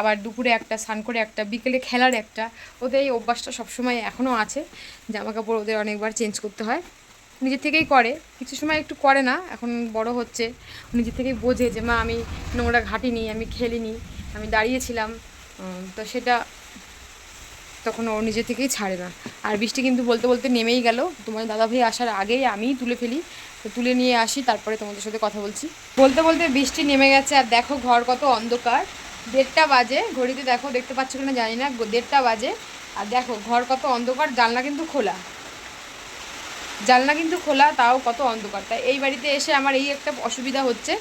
আবার দুপুরে একটা, স্নান করে একটা, বিকেলে খেলার একটা, ওদের এই অভ্যাসটা সবসময় এখনও আছে, জামা কাপড় ওদের অনেকবার চেঞ্জ করতে হয়। নিজে থেকেই করে, কিছু সময় একটু করে না, এখন বড় হচ্ছে, নিজে থেকেই বোঝে যে মা আমি নোংরা ঘাটিনি, আমি খেলিনি, আমি দাঁড়িয়েছিলাম, তো সেটা তখন ও নিজে থেকেই ছাড়ে না। আর বৃষ্টি কিন্তু বলতে বলতে নেমেই গেল, তোমার দাদাভাই আসার আগেই আমিই তুলে ফেলি, তো তুলে নিয়ে আসি, তারপরে তোমাদের সাথে কথা বলছি। বলতে বলতে বৃষ্টি নেমে গেছে, আর দেখো ঘর কত অন্ধকার, 1:30 বাজে, ঘড়িতে দেখো, দেখতে পাচ্ছ কিনা জানি না, 1:30 বাজে, আর দেখো ঘর কত অন্ধকার, জানলা কিন্তু খোলা, তাও কত অন্ধকার। তাই এই বাড়িতে এসে আমার এই একটা অসুবিধা হচ্ছে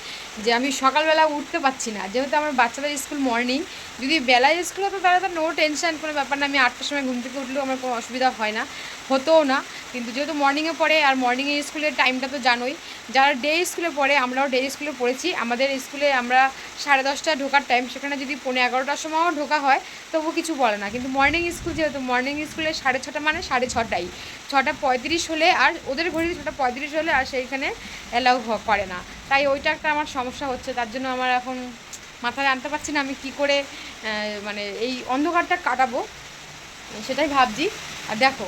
যে আমি সকালবেলা উঠতে পারছি না, যেহেতু আমার বাচ্চাদের স্কুল মর্নিং, যদি বেলায় স্কুল হতো তাহলে তো নো টেনশন, কোনো ব্যাপার না, আমি 8টার সময় ঘুম থেকে উঠলেও আমার কোনো অসুবিধা হয় না, হতোও না, কিন্তু যেহেতু মর্নিংয়ে পড়ে, আর মর্নিংয়ে স্কুলের টাইমটা তো জানোই, যারা ডে স্কুলে পড়ে, আমরাও ডে স্কুলে পড়েছি, আমাদের স্কুলে আমরা 10:30টায় ঢোকার টাইম, সেখানে যদি 11:15টার সময়ও ঢোকা হয় তবু কিছু বলে না, কিন্তু মর্নিং স্কুল যেহেতু, মর্নিং স্কুলে 6:30 মানে 6:30, 6:35 হলে, আর ওদের ঘড়িতে 6:35 হলে আর সেইখানে অ্যালাউ করে না, তাই ওইটা একটা আমার সমস্যা হচ্ছে, তার জন্য আমার এখন মাথায় আনতে পারছি না আমি কি করে মানে এই অন্ধকারটা কাটাবো, সেটাই ভাবছি। আর দেখো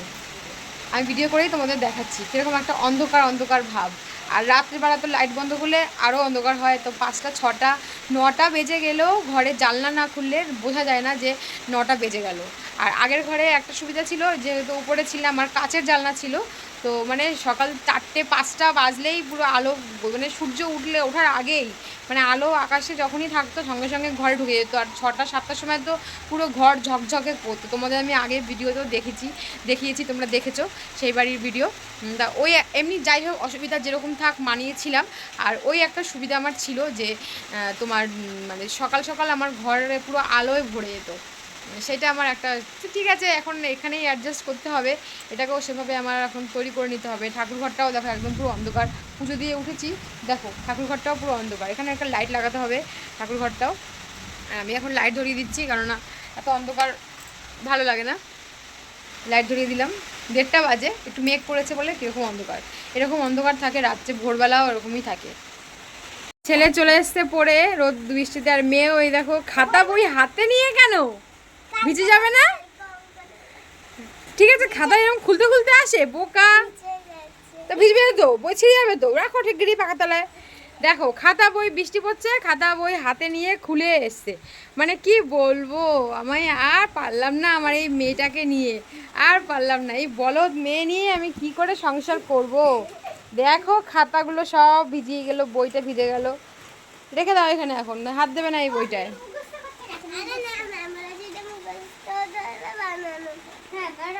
আমি ভিডিও করেই তোমাদের দেখাচ্ছি কীরকম একটা অন্ধকার অন্ধকার ভাব, আর রাত্রিবেলা তো লাইট বন্ধ করলে আরও অন্ধকার হয়, তো 5টা 6টা 9টা বেজে গেলেও ঘরে জানলা না খুললে বোঝা যায় না যে 9টা বেজে গেল। আর আগের ঘরে একটা সুবিধা ছিল, যেহেতু উপরে ছিলাম, আমার কাচের জানলা ছিল, তো মানে সকাল 4টে 5টা বাজলেই পুরো আলো, মানে সূর্য ওঠার আগেই মানে আলো আকাশে যখনই থাকতো সঙ্গে সঙ্গে ঘরে ঢুকে যেত, আর 6টা 7টার সময় তো পুরো ঘর ঝকঝকে করতো, তোমাদের আমি আগের ভিডিওতেও দেখিয়েছি, তোমরা দেখেছো সেই বাড়ির ভিডিও। তা ওই এমনি যাই হোক অসুবিধা যেরকম থাক মানিয়েছিলাম, আর ওই একটা সুবিধা আমার ছিল যে তোমার মানে সকাল সকাল আমার ঘরে পুরো আলোয় ভরে যেত, সেটা আমার একটা, ঠিক আছে এখন এখানেই অ্যাডজাস্ট করতে হবে, এটাকেও সেভাবে আমার এখন তৈরি করে নিতে হবে। ঠাকুরঘরটাও দেখো একদম পুরো অন্ধকার, পুজো দিয়ে উঠেছি, দেখো ঠাকুরঘরটাও পুরো অন্ধকার, এখানে একটা লাইট লাগাতে হবে ঠাকুরঘরটাও। আমি এখন লাইট ধরিয়ে দিচ্ছি, কেননা এত অন্ধকার ভালো লাগে না। লাইট ধরিয়ে দিলাম, 1:30 বাজে, একটু মেঘ পড়েছে বলে কীরকম অন্ধকার, এরকম অন্ধকার থাকে রাত্রে, ভোরবেলাও এরকমই থাকে। ছেলে চলে এসছে পড়ে রোদ বৃষ্টিতে, আর মেয়ে ওই দেখো খাতা বই হাতে নিয়ে, কেন ভিজে যাবে না? ঠিক আছে, খাতা এরকম খুলতে খুলতে আসে, বোকা। তা ভিজবে তো, বই ছিঁড়ে যাবে তো, রাখো ঠিক গিরি পাকা তলায়। দেখো খাতা বই, বৃষ্টি পড়ছে, খাতা বই হাতে নিয়ে খুলে এসছে, মানে কি বলবো, আমি আর পারলাম না আমার এই মেয়েটাকে নিয়ে, আর পারলাম না, এই বলদ মেয়ে নিয়ে আমি কি করে সংসার করব। দেখো খাতাগুলো সব ভিজিয়ে গেল, বইটা ভিজে গেল, রেখে দাও এখানে, এখন হাত দেবে না এই বইটায়।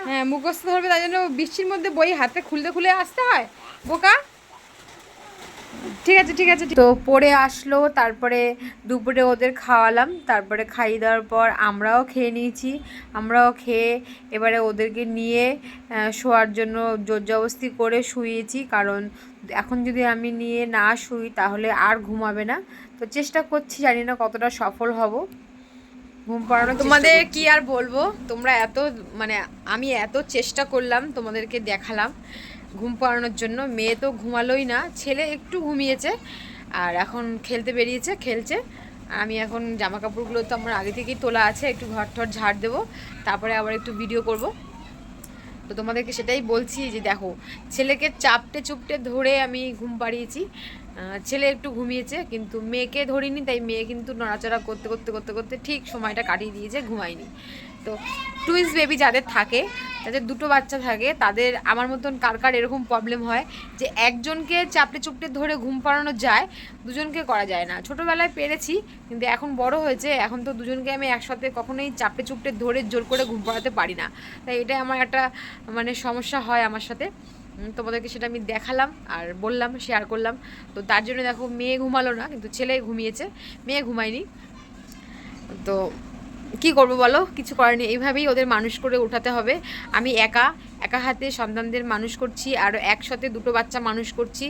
হ্যাঁ মুখস্থ ধরবে, তাই জন্য বৃষ্টির মধ্যে বই হাতে খুলতে খুলে আসতে হয়, বোকা। ঠিক আছে ঠিক আছে। তো পড়ে আসলো, তারপরে দুপুরে ওদের খাওয়ালাম, তারপরে খাইয়ে দেওয়ার পর আমরাও খেয়ে নিয়েছি। আমরাও খেয়ে এবারে ওদেরকে নিয়ে শোয়ার জন্য জোরজবস্তি করে শুইয়েছি, কারণ এখন যদি আমি নিয়ে না শুই তাহলে আর ঘুমাবে না। তো চেষ্টা করছি, জানি না কতটা সফল হব ঘুম পাড়ানো। তোমাদের কি আর বলবো, তোমরা এত মানে আমি এত চেষ্টা করলাম, তোমাদেরকে দেখালাম ঘুম পাড়ানোর জন্য। মেয়ে তো ঘুমালোই না, ছেলে একটু ঘুমিয়েছে আর এখন খেলতে বেরিয়েছে, খেলছে। আমি এখন জামা কাপড়গুলো তো আমার আগে থেকেই তোলা আছে, একটু ঘর টর ঝাড় দেবো, তারপরে আবার একটু ভিডিও করব। তো তোমাদেরকে সেটাই বলছি যে দেখো, ছেলেকে চাপটে চুপটে ধরে আমি ঘুম পাড়িয়েছি, ছেলে একটু ঘুমিয়েছে, কিন্তু মেয়েকে ধরিনি, তাই মেয়ে কিন্তু নড়াচড়া করতে করতে করতে করতে ঠিক সময়টা কাটিয়ে দিয়েছে, ঘুমায়নি। তো টুইন্স বেবি যাদের থাকে, যাদের দুটো বাচ্চা থাকে, তাদের আমার মতন কার কার এরকম প্রবলেম হয় যে একজনকে চাপটে চুপটে ধরে ঘুম পাড়ানো যায়, দুজনকে করা যায় না। ছোটোবেলায় পেরেছি, কিন্তু এখন বড় হয়েছে, এখন তো দুজনকে আমি একসাথে কখনোই চাপটে চুপটে ধরে জোর করে ঘুম পাড়াতে পারি না। তাই এটাই আমার একটা মানে সমস্যা হয় আমার সাথে। তোমাদেরকে সেটা আমি দেখালাম আর বললাম, শেয়ার করলাম। তো তার জন্য দেখো মেয়ে ঘুমালো না, কিন্তু ছেলে ঘুমিয়েছে, মেয়ে ঘুমায়নি। তো কি করব বলো, কিছু করার নেই, এইভাবেই ওদের মানুষ করে উঠাতে হবে। আমি একা একা হাতে সন্তানদের মানুষ করছি, আর একসাথে দুটো বাচ্চা মানুষ করছি,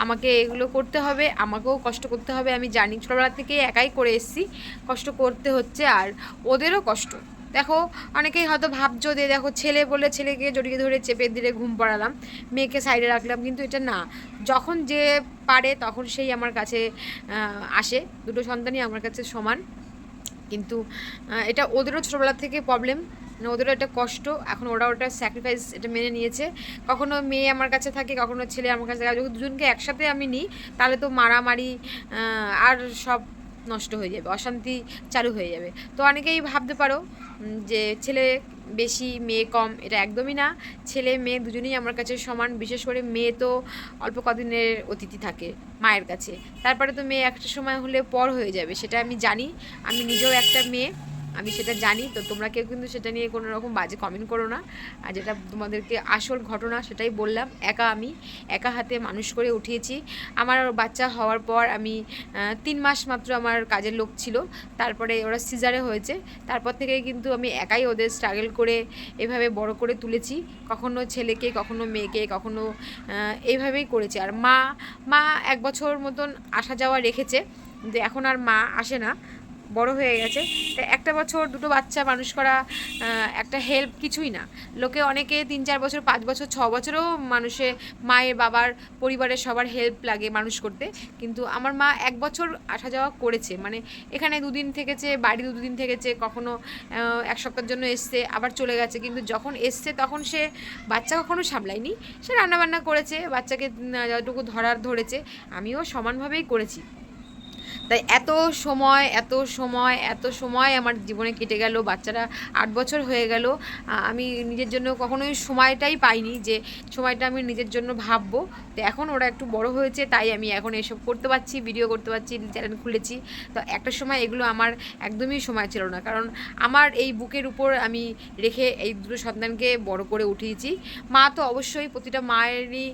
আমাকে এগুলো করতে হবে, আমাকেও কষ্ট করতে হবে। আমি জানি, ছোটোবেলা থেকে একাই করে এসেছি, কষ্ট করতে হচ্ছে, আর ওদেরও কষ্ট। দেখো অনেকেই হয়তো ভাবছো যে দেখো ছেলে বলে ছেলেকে জড়িয়ে ধরে চেপে দিয়ে ঘুম পাড়ালাম, মেয়েকে সাইডে রাখলাম, কিন্তু এটা না। যখন যে পারে তখন সেই আমার কাছে আসে, দুটো সন্তানই আমার কাছে সমান। কিন্তু এটা ওদেরও ছোটোবেলা থেকে প্রবলেম, মানে ওদেরও একটা কষ্ট, এখন ওরা ওটা স্যাক্রিফাইস এটা মেনে নিয়েছে। কখনো মেয়ে আমার কাছে থাকে, কখনো ছেলে আমার কাছে থাকে, যদি দুজনকে একসাথে আমি নিই তাহলে তো মারামারি আর সব নষ্ট হয়ে যাবে, অশান্তি চালু হয়ে যাবে। তো অনেকেই ভাবতে পারো যে ছেলে বেশি মেয়ে কম, এটা একদমই না। ছেলে মেয়ে দুজনেই আমার কাছে সমান, বিশেষ করে মেয়ে তো অল্প কদিনের অতিথি থাকে মায়ের কাছে, তারপরে তো মেয়ে একটা সময় হলে পর হয়ে যাবে, সেটা আমি জানি, আমি নিজেও একটা মেয়ে, আমি সেটা জানি। তো তোমরা কেউ কিন্তু সেটা নিয়ে কোনো রকম বাজে কমেন্ট করো না। আর যেটা তোমাদেরকে আসল ঘটনা সেটাই বললাম, আমি একা হাতে মানুষ করে উঠিয়েছি। আমার বাচ্চা হওয়ার পর আমি 3 মাস মাত্র আমার কাজের লোক ছিল, তারপরে ওরা সিজারে হয়েছে, তারপর থেকে কিন্তু আমি একাই ওদের স্ট্রাগল করে এভাবে বড় করে তুলেছি, কখনো ছেলেকে, কখনো মেয়েকে, কখনো এইভাবেই করেছি। আর মা 1 বছর মতন আসা যাওয়া রেখেছে, কিন্তু এখন আর মা আসে না, বড় হয়ে গেছে। তাই 1 বছর 2টো বাচ্চা মানুষ করা একটা হেল্প কিছুই না। লোকে অনেকে 3-4 বছর, 5 বছর, 6 বছরও মানুষে মায়ের, বাবার, পরিবারের সবার হেল্প লাগে মানুষ করতে, কিন্তু আমার মা 1 বছর আসা যাওয়া করেছে, মানে এখানে 2 দিন থেকেছে, বাড়ি 2 দিন থেকেছে, কখনো 1 সপ্তাহের জন্য এসছে আবার চলে গেছে, কিন্তু যখন এসছে তখন সে বাচ্চা কখনো সামলায়নি, সে রান্নাবান্না করেছে, বাচ্চাকে যতটুকু ধরেছে, আমিও সমানভাবেই করেছি। তাই এত সময় এত সময় এত সময় আমার জীবনে কেটে গেল, বাচ্চারা 8 বছর হয়ে গেল, আমি নিজের জন্য কখনোই সময়টাই পাইনি যে সময়টা আমি নিজের জন্য ভাববো। তো এখন ওরা একটু বড় হয়েছে, তাই আমি এখন এসব করতে পারছি, ভিডিও করতে পারছি, চ্যানেল খুলেছি। তো একটা সময় এগুলো আমার একদমই সময় ছিল না, কারণ আমার এই বুকের উপর আমি রেখে এই দুটো সন্তানকে বড় করে উঠিয়েছি। মা তো অবশ্যই প্রতিটা মায়েরই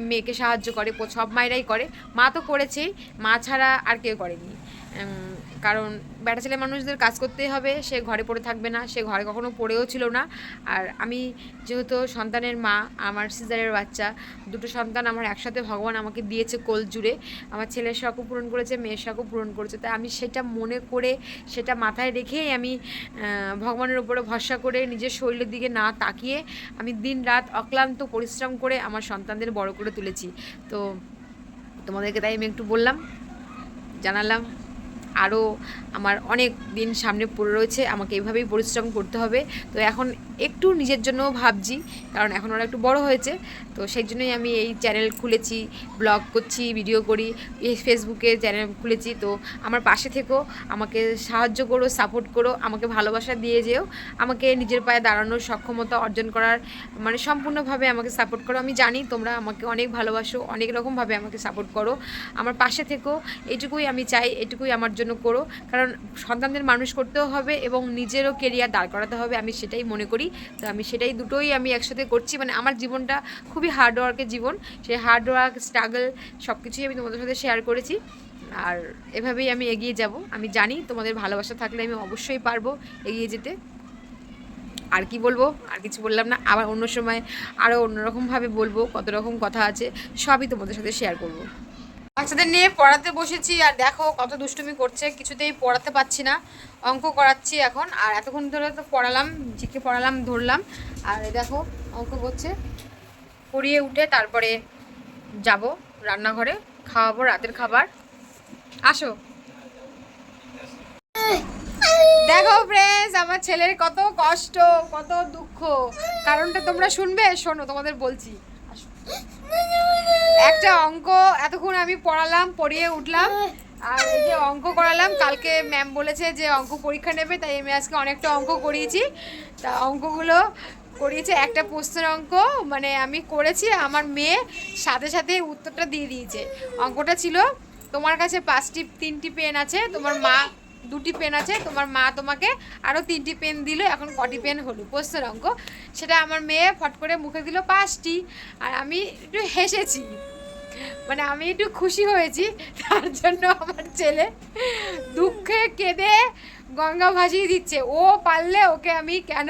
মেয়েকে সাহায্য করে, সব মায়েরাই করে, মা তো করেছেই, মা ছাড়া আর কেউ করেনি। কারণ বেটা ছেলে মানুষদের কাজ করতেই হবে, সে ঘরে পড়ে থাকবে না, সে ঘরে কখনো পড়েও ছিল না। আর আমি যেহেতু সন্তানের মা, আমার সিজারের বাচ্চা, দুটো সন্তান আমার একসাথে ভগবান আমাকে দিয়েছে কোল জুড়ে, আমার ছেলের শখও পূরণ করেছে, মেয়ের শখও পূরণ করেছে। তাই আমি সেটা মনে করে, সেটা মাথায় রেখেই আমি ভগবানের উপরে ভরসা করে নিজের শরীরের দিকে না তাকিয়ে আমি দিন রাত অক্লান্ত পরিশ্রম করে আমার সন্তানদের বড় করে তুলেছি। তো তোমাদেরকে তাই আমি একটু বললাম, জানালাম। আরও আমার অনেক দিন সামনে পড়ে রয়েছে, আমাকে এইভাবেই পরিশ্রম করতে হবে। তো এখন একটু নিজের জন্যও ভাবছি, কারণ এখন ওরা একটু বড় হয়েছে। তো সেই জন্যই আমি এই চ্যানেল খুলেছি, ব্লগ করছি, ভিডিও করি, ফেসবুকে চ্যানেল খুলেছি। তো আমার পাশে থেকেও, আমাকে সাহায্য করো, সাপোর্ট করো, আমাকে ভালোবাসা দিয়ে যেও, আমাকে নিজের পায়ে দাঁড়ানোর সক্ষমতা অর্জন করার মানে সম্পূর্ণভাবে আমাকে সাপোর্ট করো। আমি জানি তোমরা আমাকে অনেক ভালোবাসো, অনেক রকমভাবে আমাকে সাপোর্ট করো, আমার পাশে থেকেও, এইটুকুই আমি চাই, এটুকুই আমার জন্য করো। কারণ সন্তানদের মানুষ করতেও হবে এবং নিজেরও কেরিয়ার দাঁড় করাতে হবে, আমি সেটাই মনে করি। তো আমি সেটাই দুটোই আমি একসাথে করছি। মানে আমার জীবনটা খুবই হার্ডওয়ার্কের জীবন, সেই হার্ডওয়ার্ক, স্ট্রাগল সব কিছুই আমি তোমাদের সাথে শেয়ার করেছি। আর এভাবেই আমি এগিয়ে যাব। আমি জানি তোমাদের ভালোবাসা থাকলে আমি অবশ্যই পারবো এগিয়ে যেতে। আর কি বলবো, আর কিছু বললাম না, আবার অন্য সময় আরও অন্যরকমভাবে বলবো, কত রকম কথা আছে সবই তোমাদের সাথে শেয়ার করবো। বাচ্চাদের নিয়ে পড়াতে বসেছি, আর দেখো কত দুষ্টুমি করছে, কিছুতেই পড়াতে পারছি না। অঙ্ক করাচ্ছি এখন, আর এতক্ষণ ধরে তো পড়ালাম, জিকে পড়ালাম, ধরলাম, আর দেখো অঙ্ক করছে। পড়িয়ে উঠে তারপরে যাব রান্নাঘরে, খাওয়াবো রাতের খাবার। আসো দেখো ফ্রেন্ডস, আমার ছেলের কত কষ্ট, কত দুঃখ, কারণটা তোমরা শুনবে, শোনো তোমাদের বলছি। একটা অঙ্ক এতক্ষণ আমি পড়ালাম, পড়িয়ে উঠলাম, আর এই যে অঙ্ক করালাম। কালকে ম্যাম বলেছে যে অঙ্ক পরীক্ষা নেবে, তাই আমি আজকে অনেকটা অঙ্ক করিয়েছি। তা অঙ্কগুলো করিয়েছে, একটা প্রশ্নের অঙ্ক মানে আমি করেছি, আমার মেয়ে সাথে সাথে উত্তরটা দিয়ে দিয়েছে। অঙ্কটা ছিল, তোমার কাছে 3টি পেন আছে, তোমার মা 2টি পেন আছে, তোমার মা তোমাকে আরও 3টি পেন দিল, এখন কটি পেন হলো, প্রশ্নের অঙ্ক। সেটা আমার মেয়ে ফট করে মুখে দিল 5টি, আর আমি একটু হেসেছি, মানে আমি একটু খুশি হয়েছি। তার জন্য আমার ছেলে দুঃখে কেঁদে গঙ্গা ভাসিয়ে দিচ্ছে। ও পারলে ওকে আমি কেন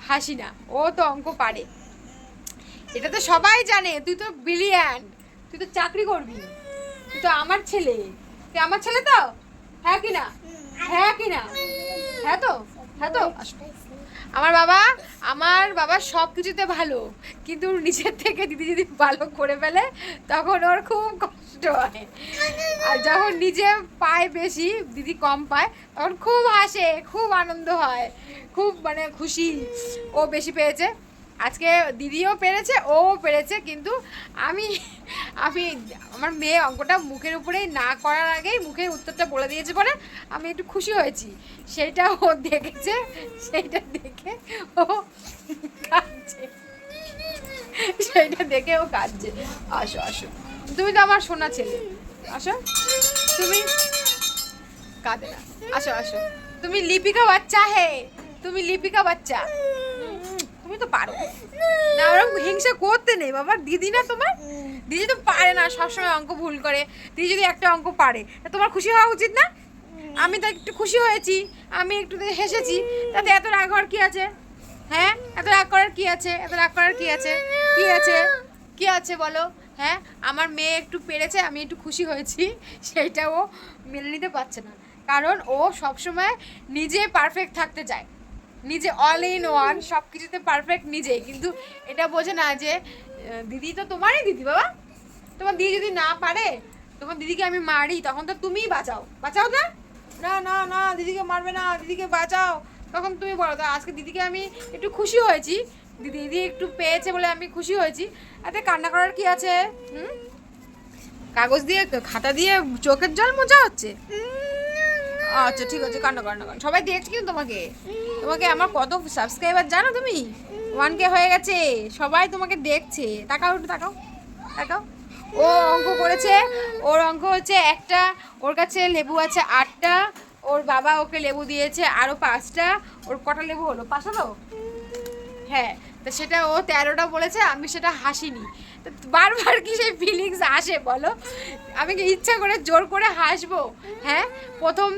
হাসি না, ও তো অঙ্ক পারে, এটা তো সবাই জানে। তুই তো ব্রিলিয়ান্ট, তুই তো চাকরি করবি, তুই তো আমার ছেলে, তুই আমার ছেলে তো, হ্যাঁ কি না, হ্যাঁ কি না, হ্যাঁ তো, হ্যাঁ তো। আমার বাবা সব কিছুতে ভালো, কিন্তু নিচের থেকে দিদি যদি ভালো করে ফেলে তখন ওর খুব কষ্ট হয়। আর যখন নিজে পায় বেশি, দিদি কম পায়, তখন খুব হাসে, খুব আনন্দ হয়, খুব মানে খুশি ও বেশি পেয়েছে। আজকে দিদিও পেরেছে, ও পেরেছে, কিন্তু আমি আমি আমার মেয়ে অঙ্কটা মুখের উপরেই না করার আগেই মুখে উত্তরটা বলে দিয়েছে বলে আমি একটু খুশি হয়েছি। সেইটা ও দেখেছে, সেইটা দেখে ও কাঁদছে, সেইটা দেখে ও কাঁদছে। আসো আসো, তুমি তো আমার সোনা ছেলে, আসো, তুমি কাঁদে না, আসো আসো, তুমি লিপিকা বাচ্চা, হে তুমি লিপিকা বাচ্চা, তুমি তো পারো না, ওরকম হিংসা করতে নেই বাবা। দিদি না তোমার, দিদি তো পারে না, সবসময় অঙ্ক ভুল করে। দিদি যদি একটা অঙ্ক পারে, তোমার খুশি হওয়া উচিত না? আমি তো একটু খুশি হয়েছি, আমি একটু হেসেছি, তাতে এত রাগ হওয়ার কি আছে? হ্যাঁ, এত রাগ করার কি আছে? এত রাগ করার কি আছে? কি আছে, কি আছে বলো? হ্যাঁ, আমার মেয়ে একটু পেরেছে, আমি একটু খুশি হয়েছি, সেইটা ও মেনে নিতে পারছে না। কারণ ও সবসময় নিজে পারফেক্ট থাকতে চায়, নিজে অল ইন ওয়ান, সব কিছুতে পারফেক্ট নিজেই, কিন্তু এটা বোঝে না যে দিদি তো তোমারই দিদি বাবা। তোমার দিদি যদি না পারে, তখন দিদিকে আমি মারি, তখন তো তুমিই বাঁচাও, বাঁচাও না, না না না দিদিকে মারবে না, দিদিকে বাঁচাও, তখন তুমি বলো। তো আজকে দিদিকে আমি একটু খুশি হয়েছি, দিদি একটু পেয়েছে বলে আমি খুশি হয়েছি, এতে কান্না করার কি আছে? কাগজ দিয়ে, খাতা দিয়ে চোখের জল মোছা হচ্ছে? আচ্ছা ঠিক আছে, কান্না কান্না কান্না, সবাই দেখছে কিন্তু তোমাকে, তোমাকে আমার কত সাবস্ক্রাইবার জানো তুমি? 1K হয়ে গেছে, সবাই তোমাকে দেখছে। তাকাও একটু, তাকাও তাকাও। ও অঙ্ক করেছে, ওর অঙ্ক হচ্ছে একটা, ওর কাছে লেবু আছে 8টা, ওর বাবা ওকে লেবু দিয়েছে আরও 5টা, ওর কটা লেবু হলো? 5 হলো? হ্যাঁ, তো সেটা ও 13টা বলেছে, আমি সেটা হাসিনি। তো বারবার কি সেই ফিলিংস আসে বলো? আমি কি ইচ্ছা করে জোর করে হাসবো? হ্যাঁ, প্রথম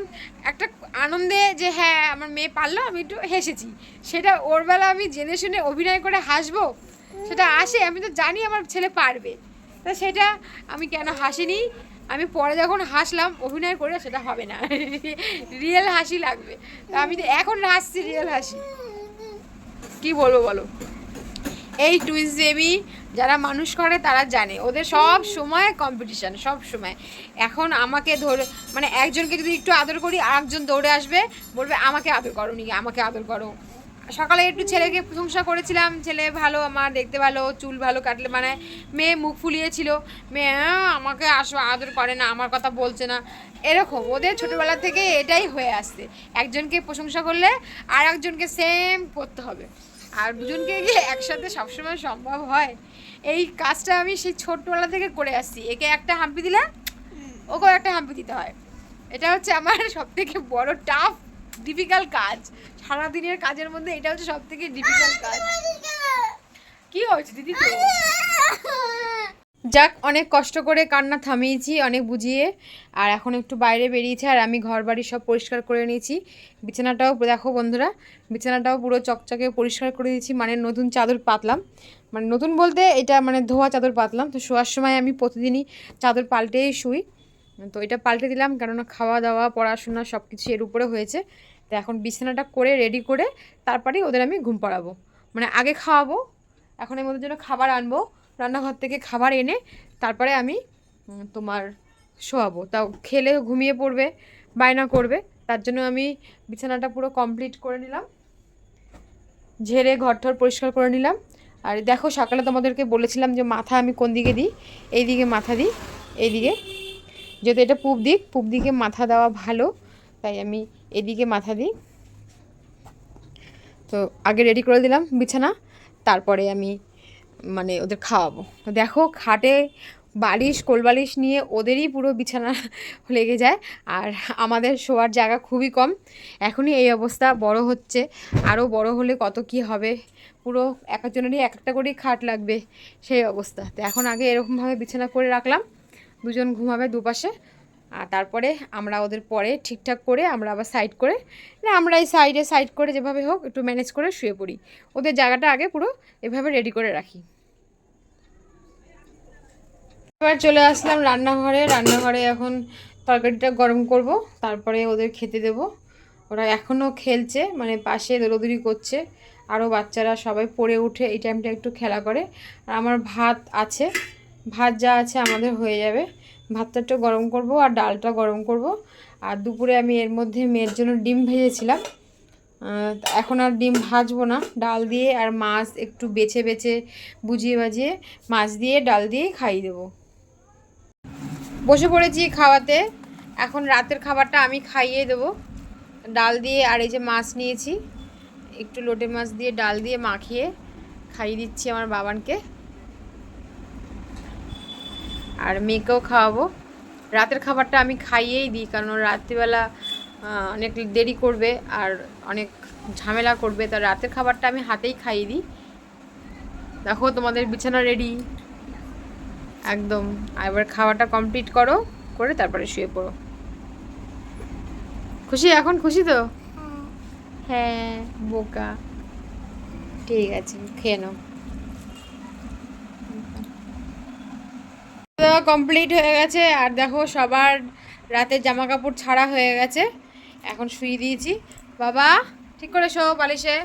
একটা আনন্দে যে হ্যাঁ আমার মেয়ে পারলো, আমি একটু হেসেছি, সেটা ওর বেলা আমি জেনে শুনে অভিনয় করে হাসবো? সেটা আসে, আমি তো জানি আমার ছেলে পারবে, তা সেটা আমি কেন হাসিনি? আমি পরে যখন হাসলাম অভিনয় করে, সেটা হবে না, রিয়েল হাসি লাগবে। তা আমি তো এখন হাসছি, রিয়েল হাসি। কি বলবো বলো? এই টুইন্স বেবি যারা মানুষ করে তারা জানে ওদের সব সময় কম্পিটিশান, সব সময়। এখন আমাকে ধরে মানে একজনকে যদি একটু আদর করি, আরেকজন দৌড়ে আসবে বলবে আমাকে আদর করো নি, আমাকে আদর করো। সকালে একটু ছেলেকে প্রশংসা করেছিলাম, ছেলে ভালো, আমার দেখতে ভালো, চুল ভালো কাটলে, মানে মেয়ে মুখ ফুলিয়েছিল, মেয়ে আমাকে আসো আদর করে না, আমার কথা বলছে না, এরকম ওদের ছোটোবেলা থেকে এটাই হয়ে আসছে। একজনকে প্রশংসা করলে আর একজনকে সেম করতে হবে, আর দুজনকে গিয়ে একসাথে সবসময় সম্ভব হয়? এই কাজটা আমি সেই ছোট্টবেলা থেকে করে আসছি। একে একটা হাম্পি দিলে ওকেও একটা হাম্পি দিতে হয়। এটা হচ্ছে আমার সবথেকে বড় টাফ ডিফিকাল্ট কাজ। সারাদিনের কাজের মধ্যে এটা হচ্ছে সবথেকে ডিফিকাল্ট কাজ। কি হয়েছে দিদি? তো যাক, অনেক কষ্ট করে কান্না থামিয়েছি, অনেক বুঝিয়ে। আর এখন একটু বাইরে বেরিয়েছে, আর আমি ঘর বাড়ি সব পরিষ্কার করে নিয়েছি। বিছানাটাও দেখো বন্ধুরা, বিছানাটাও পুরো চকচকে পরিষ্কার করে দিয়েছি, মানে নতুন চাদর পাতলাম। মানে নতুন বলতে এটা মানে ধোয়া চাদর পাতলাম। তো শোয়ার সময় আমি প্রতিদিনই চাদর পাল্টেই শুই, তো এটা পাল্টে দিলাম, কেননা খাওয়া দাওয়া পড়াশোনা সব কিছু এর উপরে হয়েছে। তো এখন বিছানাটা করে রেডি করে তারপরেই ওদের আমি ঘুম পাড়াবো, মানে আগে খাওয়াবো। এখন এর মধ্যে জন্য খাবার আনবো রান্নাঘর থেকে, খাবার এনে তারপরে আমি তোমার শোয়াবো। তাও খেলে ঘুমিয়ে পড়বে, বায়না করবে, তার জন্য আমি বিছানাটা পুরো কমপ্লিট করে নিলাম, ঝেড়ে ঘরঠর পরিষ্কার করে নিলাম। আর দেখো সকালে তোমাদেরকে বলেছিলাম যে মাথা আমি কোন দিকে দিই, এই দিকে মাথা দিই, এই দিকে, যেহেতু এটা পূব দিক, পূব দিকে মাথা দেওয়া ভালো, তাই আমি এদিকে মাথা দিই। তো আগে রেডি করে দিলাম বিছানা, তারপরে আমি মানে ওদের খাওয়াবো। তো দেখো খাটে বালিশ কোলবালিশ নিয়ে ওদেরই পুরো বিছানা লেগে যায়, আর আমাদের শোয়ার জায়গা খুবই কম। এখনই এই অবস্থা, বড় হচ্ছে, আরও বড় হলে কত কি হবে, পুরো এক একজনেরই এক একটা করেই খাট লাগবে, সেই অবস্থা। তো এখন আগে এরকমভাবে বিছানা করে রাখলাম, দুজন ঘুমাবে দুপাশে, আর তারপরে আমরা ওদের পরে ঠিকঠাক করে আমরা আবার সাইড করে, আমরা এই সাইড করে যেভাবে হোক একটু ম্যানেজ করে শুয়ে পড়ি। ওদের জায়গাটা আগে পুরো এভাবে রেডি করে রাখি। এবার চলে আসলাম রান্নাঘরে এখন তরকারিটা গরম করব, তারপরে ওদের খেতে দেব। ওরা এখনও খেলছে, মানে পাশে দৌড়দৌড়ি করছে, আরও বাচ্চারা সবাই পড়ে উঠে এই টাইমটা একটু খেলা করে। আর আমার ভাত আছে, ভাত যা আছে আমাদের হয়ে যাবে। ভাতটা একটু গরম করব আর ডালটা গরম করব। আর দুপুরে আমি এর মধ্যে মেয়ের জন্য ডিম ভেজেছিলাম, এখন আর ডিম ভাজবো না, ডাল দিয়ে আর মাছ একটু বেছে বেছে বুঝিয়ে বাজিয়ে মাছ দিয়ে ডাল দিয়ে খাইয়ে দেবো। বসে পড়েছি খাওয়াতে, এখন রাতের খাবারটা আমি খাইয়ে দেবো ডাল দিয়ে। আর এই যে মাছ নিয়েছি, একটু লোটে মাছ দিয়ে ডাল দিয়ে মাখিয়ে খাইয়ে দিচ্ছি আমার বাবানকে, আর মেয়েকেও খাওয়াবো। রাতের খাবারটা আমি খাইয়েই দিই, কারণ রাত্রিবেলা অনেক দেরি করবে আর অনেক ঝামেলা করবে, তার রাতের খাবারটা আমি হাতেই খাইয়ে দিই। দেখো তোমাদের বিছানা রেডি একদম, এবার খাওয়াটা কমপ্লিট করে তারপরে শুয়ে পড়ো। খুশি? এখন খুশি তো? হ্যাঁ বোকা, ঠিক আছে খেয়ে নাও। কমপ্লিট হয়ে গেছে, আর দেখো সবার রাতের জামা কাপড় ছাড়া হয়ে গেছে, এখন শুয়ে দিয়েছি। বাবা ঠিক করে শো বালিশে,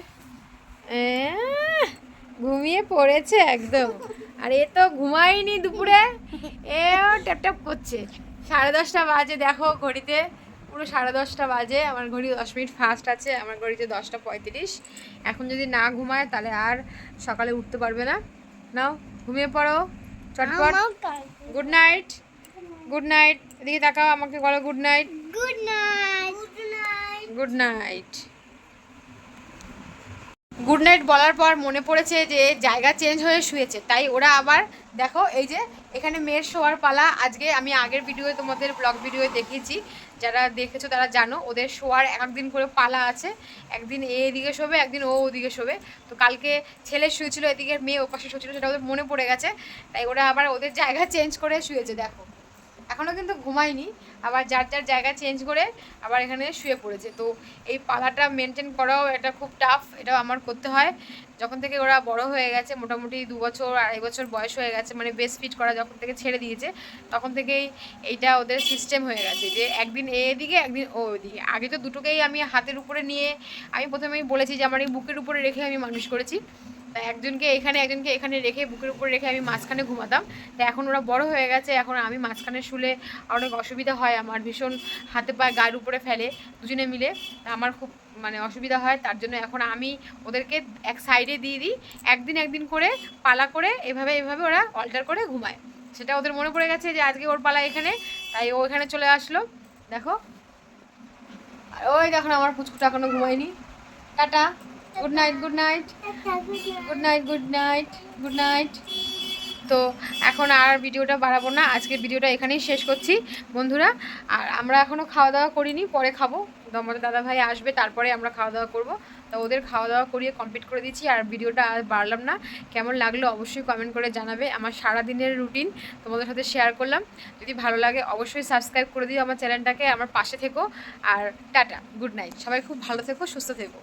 ঘুমিয়ে পড়েছে একদম। আর এ তো ঘুমায়নি দুপুরে, এও ট্যাপ করছে। 10:30 বাজে, দেখো ঘড়িতে পুরো 10:30 বাজে, আমার ঘড়ি 10 মিনিট ফাস্ট আছে, আমার ঘড়িতে 10:35। এখন যদি না ঘুমায় তাহলে আর সকালে উঠতে পারবে না। নাও ঘুমিয়ে পড়ো চটপট। গুড নাইট, গুড নাইট, এদিকে তাকাও, আমাকে বলো good night. Good night, good night. Good night বলার পর মনে পড়েছে যে জায়গা চেঞ্জ হয়ে শুয়েছে, তাই ওরা আবার দেখো এই যে এখানে মেয়ের শোয়ার পালা। আজকে আমি আগের ভিডিওয়ে তোমাদের ব্লগ ভিডিওয়ে দেখিয়েছি, যারা দেখেছো তারা জানো ওদের শোয়ার একদিন করে পালা আছে, একদিন এদিকে শোবে একদিন ও ওদিকে শোবে। তো কালকে ছেলে শুয়েছিল এদিকে, মেয়ে ওপাশে শুয়েছিল, সেটা ওদের মনে পড়ে গেছে, তাই ওরা আবার ওদের জায়গা চেঞ্জ করে শুয়েছে। দেখো এখনও কিন্তু ঘুমায়নি, আবার যার যার জায়গা চেঞ্জ করে আবার এখানে শুয়ে পড়েছে। তো এই পালাটা মেনটেন করাও এটা খুব টাফ, এটাও আমার করতে হয়। যখন থেকে ওরা বড় হয়ে গেছে, মোটামুটি 2 বছর 2.5 বছর বয়স হয়ে গেছে, মানে বেস্ট ফিট করা যখন থেকে ছেড়ে দিয়েছে তখন থেকেই এইটা ওদের সিস্টেম হয়ে গেছে যে একদিন এদিকে একদিন ও ওদিকে। আগে তো দুটোকেই আমি হাতের উপরে নিয়ে, আমি প্রথমেই বলেছি যে আমার এই বুকের উপরে রেখে আমি মানুষ করেছি। তা একজনকে এখানে একজনকে এখানে রেখে বুকের উপর রেখে আমি মাঝখানে ঘুমাতাম। তা এখন ওরা বড় হয়ে গেছে, এখন আমি মাঝখানে শুলে অনেক অসুবিধা হয় আমার, ভীষণ হাতে পায়ে গায়ের উপরে ফেলে দুজনে মিলে, তা আমার খুব মানে অসুবিধা হয়। তার জন্য এখন আমি ওদেরকে এক সাইডে দিয়ে দিই, একদিন একদিন করে পালা করে এভাবে এভাবে ওরা অল্টার করে ঘুমায়। সেটা ওদের মনে পড়ে গেছে যে আজকে ওর পালা এখানে, তাই ও এখানে চলে আসলো। দেখো আর ওই দেখো আমার পুচকুটা এখনো ঘুমায়নি। Tata, good night, good night, good night, good night, good night. তো এখন আর ভিডিওটা বাড়াবো না, আজকের ভিডিওটা এখানেই শেষ করছি বন্ধুরা। আর আমরা এখনও খাওয়া দাওয়া করিনি, পরে খাবো। তো আমাদের দাদাভাই আসবে, তারপরে আমরা খাওয়া দাওয়া করবো। তো ওদের খাওয়া দাওয়া করিয়ে কমপ্লিট করে দিচ্ছি, আর ভিডিওটা আর বাড়লাম না। কেমন লাগলো অবশ্যই কমেন্ট করে জানাবে। আমার সারাদিনের রুটিন তোমাদের সাথে শেয়ার করলাম। যদি ভালো লাগে অবশ্যই সাবস্ক্রাইব করে দিও আমার চ্যানেলটাকে, আমার পাশে থেকো। আর টাটা, গুড নাইট, সবাই খুব ভালো থেকো, সুস্থ থেকো।